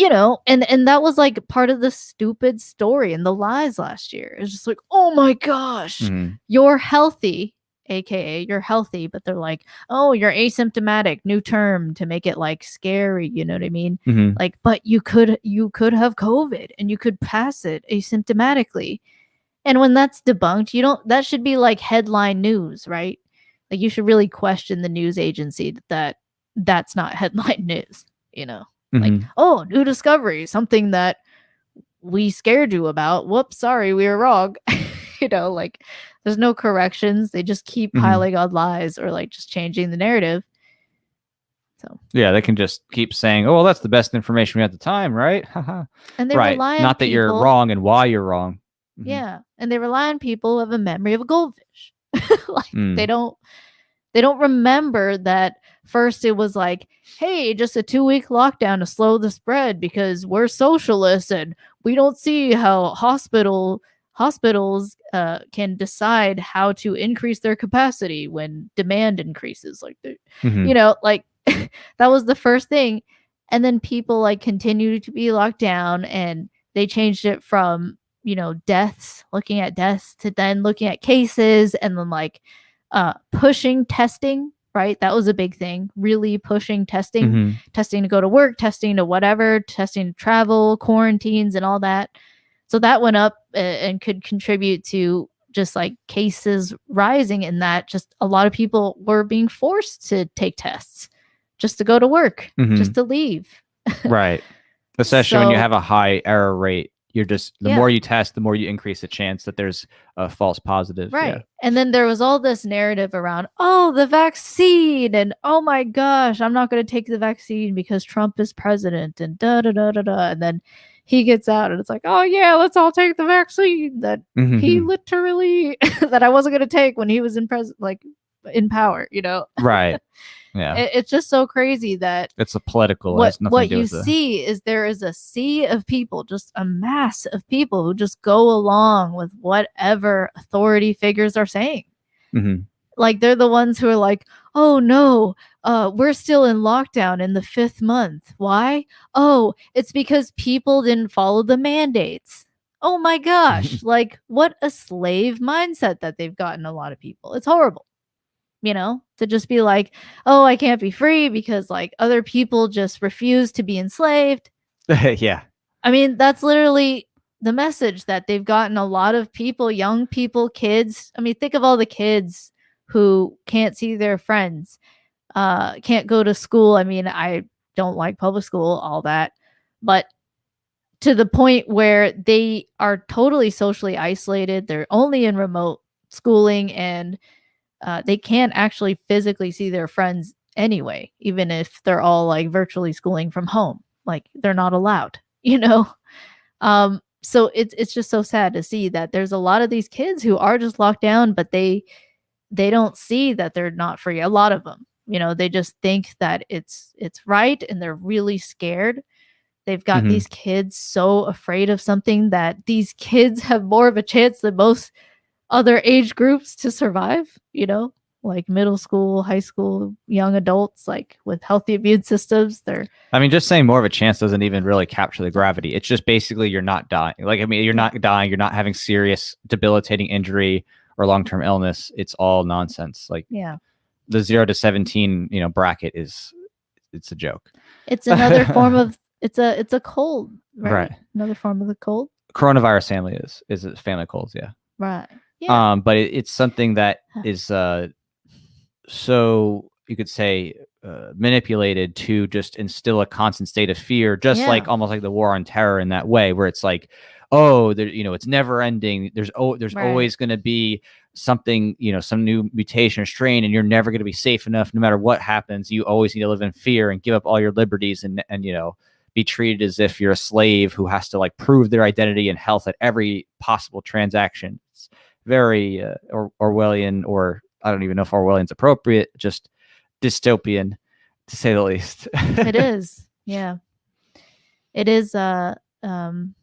and that was like part of the stupid story and the lies last year. It's just like, oh my gosh, you're healthy, aka you're healthy, but they're like, oh, you're asymptomatic, new term to make it like scary, you know what I mean? Like, but you could have COVID and you could pass it asymptomatically. And when that's debunked, that should be like headline news, right? Like you should really question the news agency that's not headline news, Like, oh, new discovery, something that we scared you about. Whoops, sorry, we were wrong. Like there's no corrections. They just keep piling on lies or like just changing the narrative. So yeah, they can just keep saying, "Oh, well, that's the best information we had at the time, right?" And they right. rely on Not that people, you're wrong and why you're wrong. Yeah, and they rely on people who have a memory of a goldfish. Like they don't remember that first it was like, hey, just a 2-week lockdown to slow the spread because we're socialists and we don't see how hospitals can decide how to increase their capacity when demand increases. Like, like that was the first thing. And then people like continue to be locked down, and they changed it from, deaths, looking at deaths, to then looking at cases, and then like pushing testing, right? That was a big thing. Really pushing testing, testing to go to work, testing to whatever, testing to travel, quarantines, and all that. So that went up and could contribute to just like cases rising, in that just a lot of people were being forced to take tests just to go to work, just to leave. Right. Especially when you have a high error rate. You're just, the more you test, the more you increase the chance that there's a false positive. Right. Yeah. And then there was all this narrative around, oh, the vaccine, and oh my gosh, I'm not going to take the vaccine because Trump is president, and da da da da da. And then he gets out and it's like, oh yeah, let's all take the vaccine that he literally that I wasn't going to take when he was in power, Right. Yeah. It's just so crazy that it's a political. What you see is there is a sea of people, just a mass of people who just go along with whatever authority figures are saying. Like they're the ones who are like, oh no, we're still in lockdown in the 5th month. Why? Oh, it's because people didn't follow the mandates. Oh my gosh. Like what a slave mindset that they've gotten, a lot of people. It's horrible. To just be like, oh, I can't be free because like other people just refuse to be enslaved. Yeah. I mean, that's literally the message that they've gotten a lot of people, young people, kids. I mean, think of all the kids who can't see their friends, can't go to school. I mean, I don't like public school, all that, but to the point where they are totally socially isolated. They're only in remote schooling, and they can't actually physically see their friends anyway, even if they're all like virtually schooling from home. Like they're not allowed, So it's just so sad to see that there's a lot of these kids who are just locked down, but they don't see that they're not free. A lot of them, they just think that it's right, and they're really scared. They've got these kids so afraid of something that these kids have more of a chance than most other age groups to survive, like middle school, high school, young adults, like with healthy immune systems. I mean, just saying more of a chance doesn't even really capture the gravity. It's just basically you're not dying. Like, I mean, you're not dying. You're not having serious debilitating injury or long-term illness. It's all nonsense. Like, the 0 to 17, bracket it's a joke. It's another form of, it's a cold, right? Another form of the cold. Coronavirus family is a family of colds. Yeah. Right. Yeah. But it's something that is so you could say manipulated to just instill a constant state of fear, just like almost like the war on terror in that way, where it's like, oh, there, it's never ending. There's always going to be something, some new mutation or strain, and you're never going to be safe enough. No matter what happens, you always need to live in fear and give up all your liberties and be treated as if you're a slave who has to like prove their identity and health at every possible transaction. It's very Orwellian, or I don't even know if Orwellian's appropriate, just dystopian to say the least. It is. Yeah. it is a um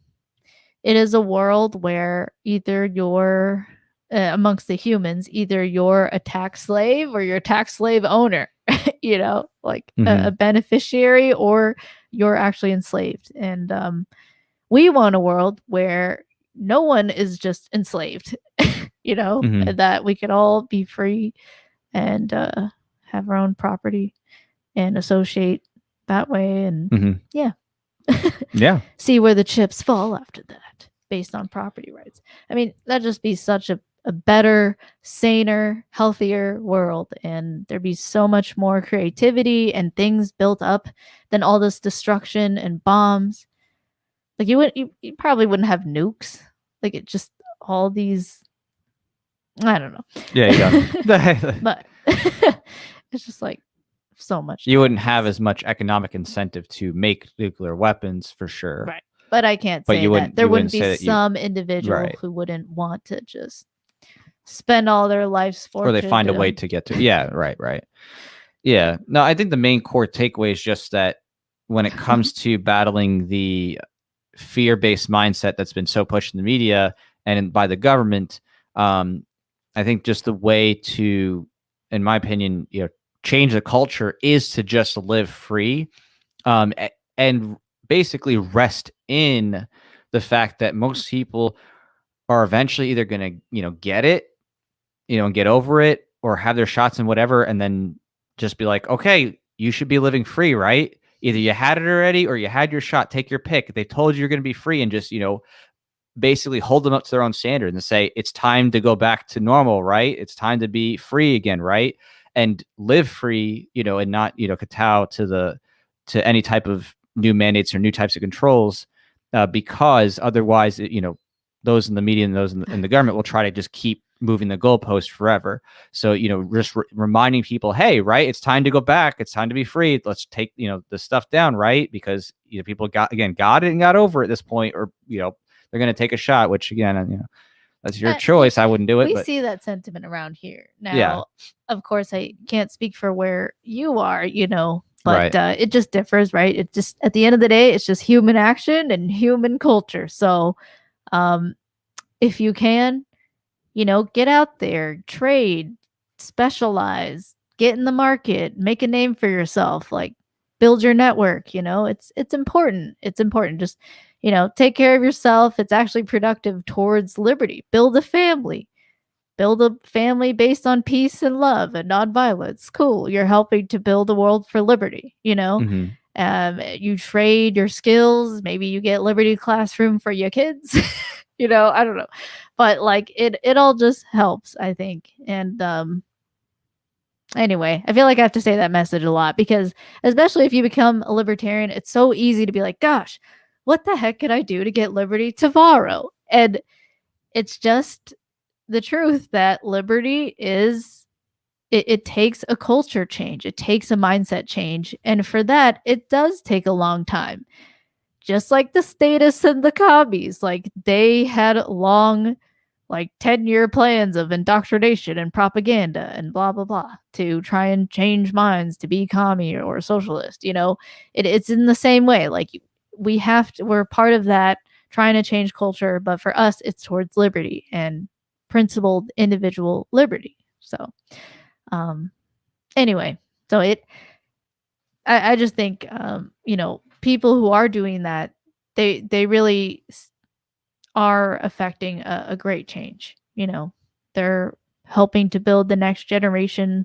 it is a world where either you're amongst the humans, either you're a tax slave or you're a tax slave owner, like a Hmm. beneficiary, or you're actually enslaved. And we want a world where no one is just enslaved, Hmm. and that we could all be free and have our own property and associate that way. And Hmm. yeah, Yeah. see where the chips fall after that based on property rights. I mean, that'd just be such a better, saner, healthier world. And there'd be so much more creativity and things built up than all this destruction and bombs. Like you probably wouldn't have nukes. Like it just all these I don't know. Yeah, you go. But it's just like so much You wouldn't have nowadays. as much economic incentive to make nuclear weapons for sure. Right. But I can't But say that. There you wouldn't wouldn't be say that you some individual right. who wouldn't want to just spend all their life's Or they fortune find a way to to get to. Yeah, right, right. Yeah. No, I think the main core takeaway is just that when it comes to battling the fear-based mindset that's been so pushed in the media and by the government, I think just the way to, in my opinion, change the culture is to just live free, and basically rest in the fact that most people are eventually either going to, get it, and get over it, or have their shots and whatever, and then just be like, okay, you should be living free, right? Either you had it already or you had your shot. Take your pick. They told you you're going to be free, and just, basically hold them up to their own standard and say, it's time to go back to normal, right? It's time to be free again, right? And live free, and not, kowtow to any type of new mandates or new types of controls, because otherwise, those in the media and those in the government will try to just keep moving the goalpost forever. So, just reminding people, hey, right, it's time to go back. It's time to be free. Let's take, the stuff down, right? Because, people got it and got over at this point, or, they're going to take a shot, which again, that's your choice. I wouldn't do it, we but see that sentiment around here. yeah, Now, of course, I can't speak for where you are, but right. it just differs, right? It just at the end of the day, it's just human action and human culture. So, um, if you can, get out there, trade, specialize, get in the market, make a name for yourself, like build your network, it's important. It's important. Just, take care of yourself. It's actually productive towards liberty. Build a family. Build a family based on peace and love and nonviolence. Cool. You're helping to build a world for liberty. Mm-hmm. You trade your skills. Maybe you get Liberty Classroom for your kids. I don't know, but like it all just helps, I think. And anyway, I feel like I have to say that message a lot because especially if you become a libertarian, it's so easy to be like, gosh, what the heck could I do to get liberty tomorrow? And it's just the truth that liberty is it takes a culture change, it takes a mindset change, and for that it does take a long time. Just like the statists and the commies, like they had long, like 10-year plans of indoctrination and propaganda and blah blah blah to try and change minds to be commie or socialist. It's in the same way. Like we're part of that trying to change culture, but for us it's towards liberty and principled individual liberty. So um anyway, so I just think people who are doing that, they really are affecting a great change. They're helping to build the next generation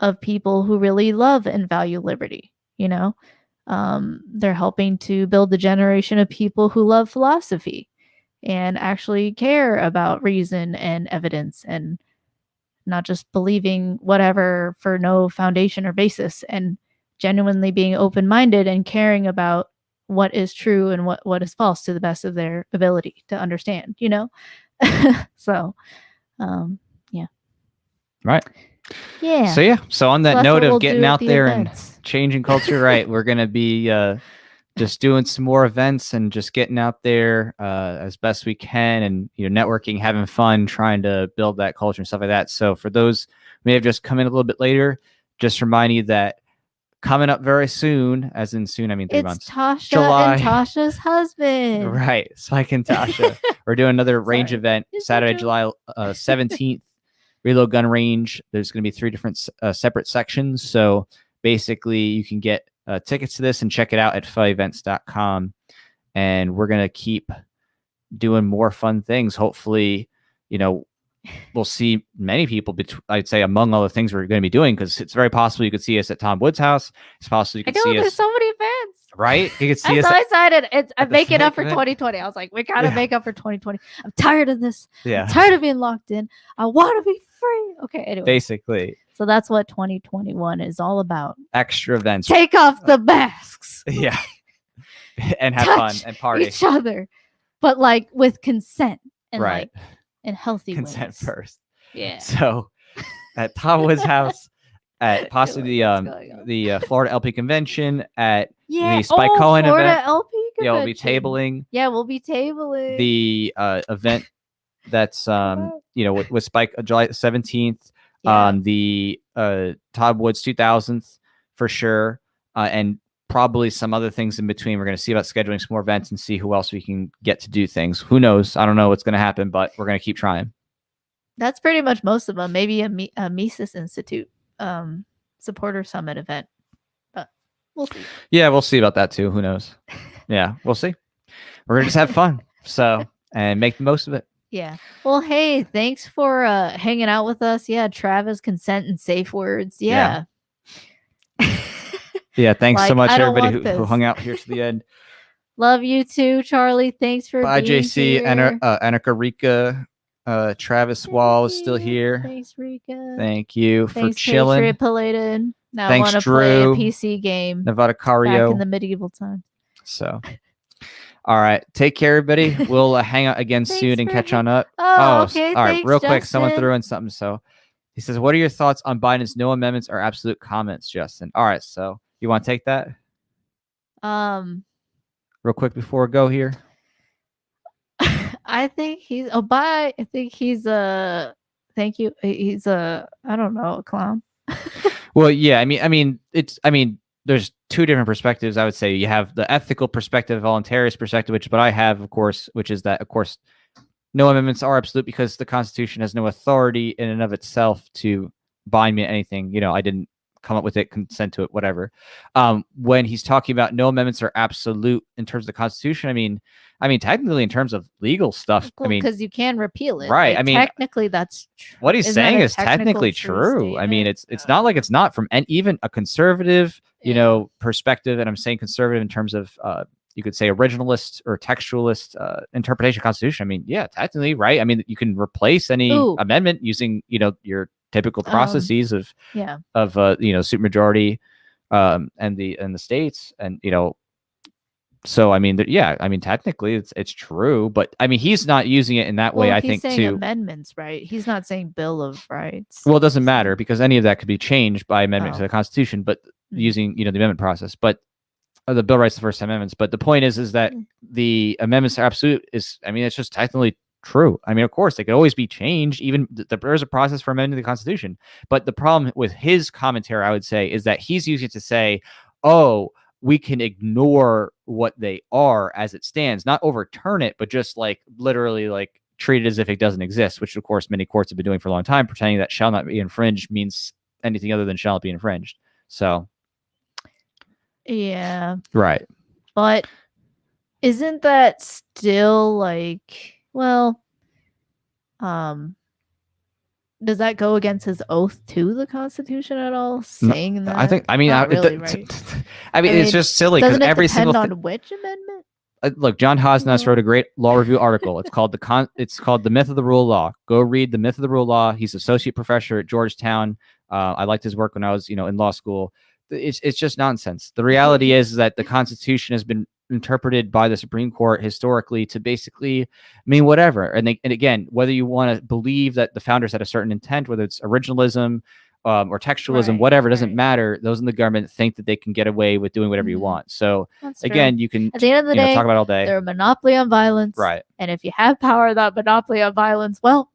of people who really love and value liberty. They're helping to build the generation of people who love philosophy and actually care about reason and evidence and not just believing whatever for no foundation or basis, and genuinely being open minded and caring about what is true and what is false to the best of their ability to understand. So, yeah. Right. Yeah. So yeah. So on So that that's note what of we'll getting do at out the there and events. changing culture, right? We're gonna be just doing some more events and just getting out there as best we can, and networking, having fun, trying to build that culture and stuff like that. So for those who may have just come in a little bit later, just remind you that coming up very soon, as in soon, I mean 3 It's months. Tasha July. and Tasha's husband. Right. Spike and Tasha. We're doing another range Sorry. event It's Saturday, not July 17th. Reload gun range. There's going to be 3 different separate sections. So basically, you can get tickets to this and check it out at funevents.com. And we're going to keep doing more fun things. Hopefully, we'll see many people, I'd say, among all the things we're going to be doing, because it's very possible you could see us at Tom Wood's house. It's possible you could see there's us. so many fans. Right? You could see I'm us. so excited. I'm the making up Spike for event. 2020. I was like, we gotta make up for 2020. I'm tired of this. Yeah. I'm tired of being locked in. I want to be free. Okay, anyway. Basically. So that's what 2021 is all about. Extra events. Take off the masks. Yeah. And have Touch fun and party. each other, but like with consent and Right. like in healthy Consent ways. first. Yeah. So at Tom Wood's house, at possibly the Florida LP convention, at the Spike Cohen Florida event. LP Yeah, we'll be convention. tabling. Yeah, we'll be tabling The event that's with Spike July 17th. Yeah. The Todd Woods 2000th for sure, and probably some other things in between. We're going to see about scheduling some more events and see who else we can get to do things. Who knows? I don't know what's going to happen, but we're going to keep trying. That's pretty much most of them. Maybe a Mises Institute supporter summit event, but we'll see. Yeah, we'll see about that too. Who knows? Yeah, we'll see. We're gonna just have fun, and make the most of it. Yeah. Well, hey, thanks for hanging out with us. Yeah, Travis, consent and safe words. Yeah. Yeah, thanks so much everybody who this. hung out here to the end. Love you too, Charlie. Thanks for Bye, being JC, here. Annika Rika, Travis Wall is still here. Thanks, Rika. Thank you for Thanks, chilling. Patriot Palladium. Now Thanks, I want to play a Drew. PC game Nevada back Cario. in the medieval time. So, all right, take care, everybody. We'll hang out again soon and catch on up. Okay. All right, thanks, real quick, Justin. someone threw in something. So he says, "What are your thoughts on Biden's no amendments or absolute comments, Justin?" All right, so you want to take that? Real quick before we go here. I think he's bye. I think he's thank you. He's I don't know, a clown. Well, yeah, I mean there's 2 different perspectives. I would say you have the ethical perspective, voluntarist perspective, which I have, of course, which is that, of course, no amendments are absolute because the Constitution has no authority in and of itself to bind me to anything. I didn't come up with it, consent to it, whatever. When he's talking about no amendments are absolute in terms of the Constitution, I mean, technically in terms of legal stuff, because you can repeal it, right? Like, technically, that's true. What he's saying is technically true. I mean, it's not like it's not from even a conservative, perspective, and I'm saying conservative in terms of you could say originalist or textualist interpretation of Constitution. I mean, yeah, technically, right? I mean, you can replace any amendment using your typical processes of supermajority and the states, and so I mean technically it's true, but I mean he's not using it in that way. I think saying to amendments, right? He's not saying Bill of Rights. Well, it doesn't matter because any of that could be changed by amendment to the Constitution, but using the amendment process. But the Bill of Rights, the first amendments. But the point is that the amendments are absolute. It's just technically true. I mean, of course, they could always be changed. Even there's a process for amending the Constitution. But the problem with his commentary, I would say, is that he's using it to say, "Oh, we can ignore what they are as it stands, not overturn it, but just like literally like treat it as if it doesn't exist," which of course many courts have been doing for a long time, pretending that shall not be infringed means anything other than shall not be infringed. So, yeah, right. But isn't that still like, well, does that go against his oath to the Constitution at all? Saying that, it's just silly because every single on which amendment. Look, John Hosnas wrote a great law review article. It's called the Myth of the Rule of Law. Go read the Myth of the Rule of Law. He's associate professor at Georgetown. I liked his work when I was in law school. It's just nonsense. The reality is that the Constitution has been interpreted by the Supreme Court historically to basically mean whatever. And again, whether you want to believe that the founders had a certain intent, whether it's originalism or textualism, whatever, doesn't matter. Those in the government think that they can get away with doing whatever you want. So again, you can at the end of the day talk about it all day. They're a monopoly on violence, right? And if you have power, that monopoly on violence, well,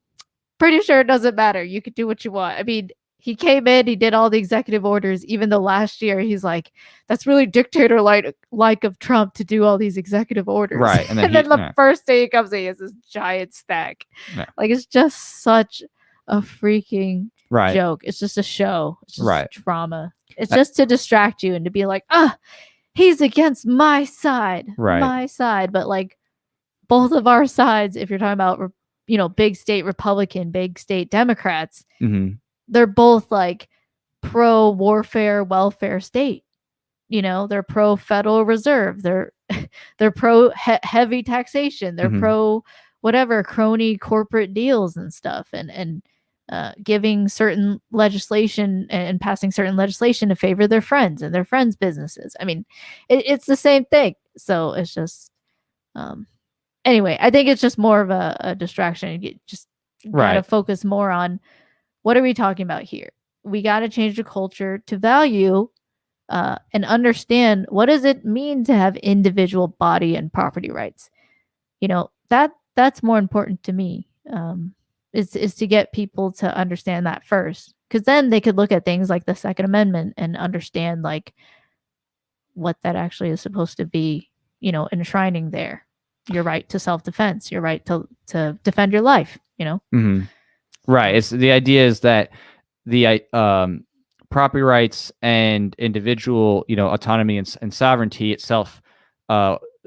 pretty sure it doesn't matter. You could do what you want. I mean, he came in, he did all the executive orders, even though last year he's like, that's really dictator like of Trump to do all these executive orders. Right. And then, and then the first day he comes in, he has this giant stack. Yeah. Like, it's just such a freaking right. joke. It's just a show. It's just Right. drama. It's just to distract you and to be like, he's against my side. Right. My side. But like both of our sides, if you're talking about, big state Republican, big state Democrats, they're both like pro warfare, welfare state. They're pro Federal Reserve. They're pro heavy taxation. They're pro whatever crony corporate deals and stuff, and giving certain legislation and passing certain legislation to favor their friends and their friends' businesses. I mean, it's the same thing. So it's just, anyway, I think it's just more of a distraction. You just gotta focus more on what are we talking about here. We got to change the culture to value and understand what does it mean to have individual body and property rights. That's more important to me. Is to get people to understand that first, because then they could look at things like the Second Amendment and understand like what that actually is supposed to be, enshrining there. Your right to self-defense, your right to defend your life, Right. It's the idea is that the property rights and individual, autonomy and sovereignty itself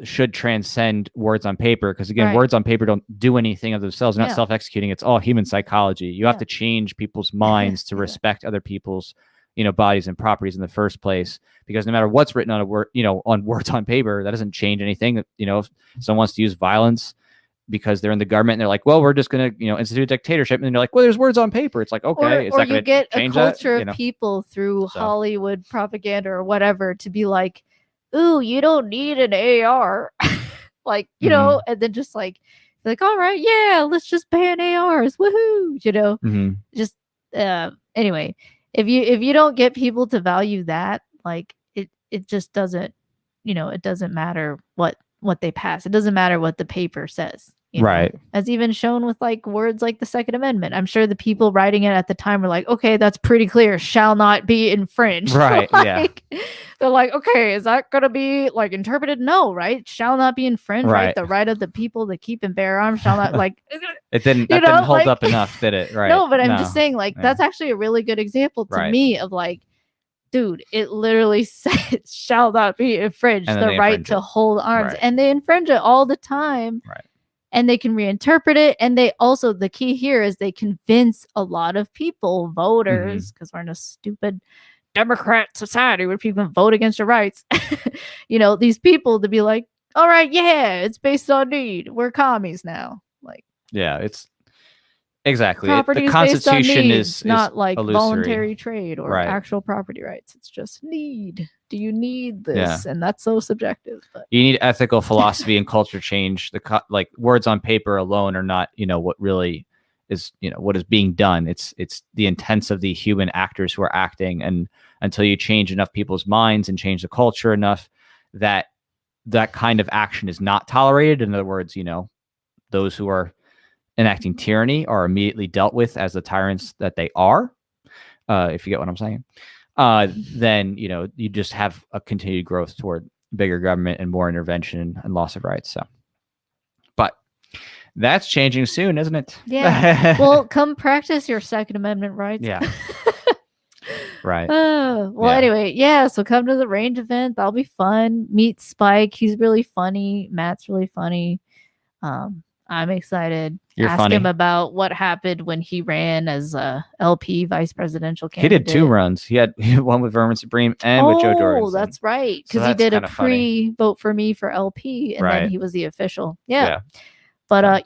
should transcend words on paper, because again, words on paper don't do anything of themselves. They're not self-executing. It's all human psychology. You have to change people's minds to respect other people's bodies and properties in the first place, because no matter what's written on a word, on words on paper, that doesn't change anything. If someone wants to use violence because they're in the government and they're like, well, we're just going to, institute a dictatorship. And then they're like, well, there's words on paper. It's like, okay, or you get a culture of people through Hollywood propaganda or whatever to be like, ooh, you don't need an AR. like, and then just like, all right, yeah, let's just ban ARs. Woohoo. Just, anyway, if you don't get people to value that, like it just doesn't, it doesn't matter what they pass. It doesn't matter what the paper says. Right. As even shown with like words like the Second Amendment. I'm sure the people writing it at the time were like, okay, that's pretty clear. Shall not be infringed. Right. Yeah. They're like, okay, is that going to be like interpreted? No, right? Shall not be infringed. Right. The right of the people to keep and bear arms shall not like. It didn't. That didn't hold up enough, did it? Right. No, but I'm just saying, like, that's actually a really good example to me of like, dude, it literally says shall not be infringed, the right to hold arms. And they infringe it all the time. Right. And they can reinterpret it. And they also, the key here is they convince a lot of people, voters, because we're in a stupid Democrat society where people can vote against your rights. These people to be like, all right, yeah, it's based on need. We're commies now. Like, yeah, it's exactly. Property the Constitution is not like illusory. Voluntary trade or actual property rights. It's just need. Do you need this? And that's so subjective. But you need ethical philosophy and culture change. Like words on paper alone are not, what really is, what is being done. It's the intents of the human actors who are acting. And until you change enough people's minds and change the culture enough that kind of action is not tolerated. In other words, those who are enacting tyranny are immediately dealt with as the tyrants that they are. If you get what I'm saying. Then you just have a continued growth toward bigger government and more intervention and loss of rights. So, but that's changing soon, isn't it? Yeah. Well, come practice your Second Amendment rights. Yeah. Right. Anyway, so come to the range event. That'll be fun. Meet Spike. He's really funny. Matt's really funny. I'm excited. Ask him about what happened when he ran as a LP vice presidential candidate. He did 2 runs. He had one with Vermin Supreme and with Joe Jordan. Oh, that's right. Because he did a pre-vote for me for LP, and then he was the official. Yeah. But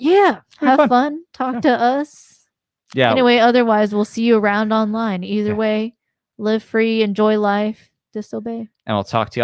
have fun. Talk to us. Yeah. Anyway, otherwise, we'll see you around online. Either way, live free, enjoy life, disobey. And we'll talk to y'all later.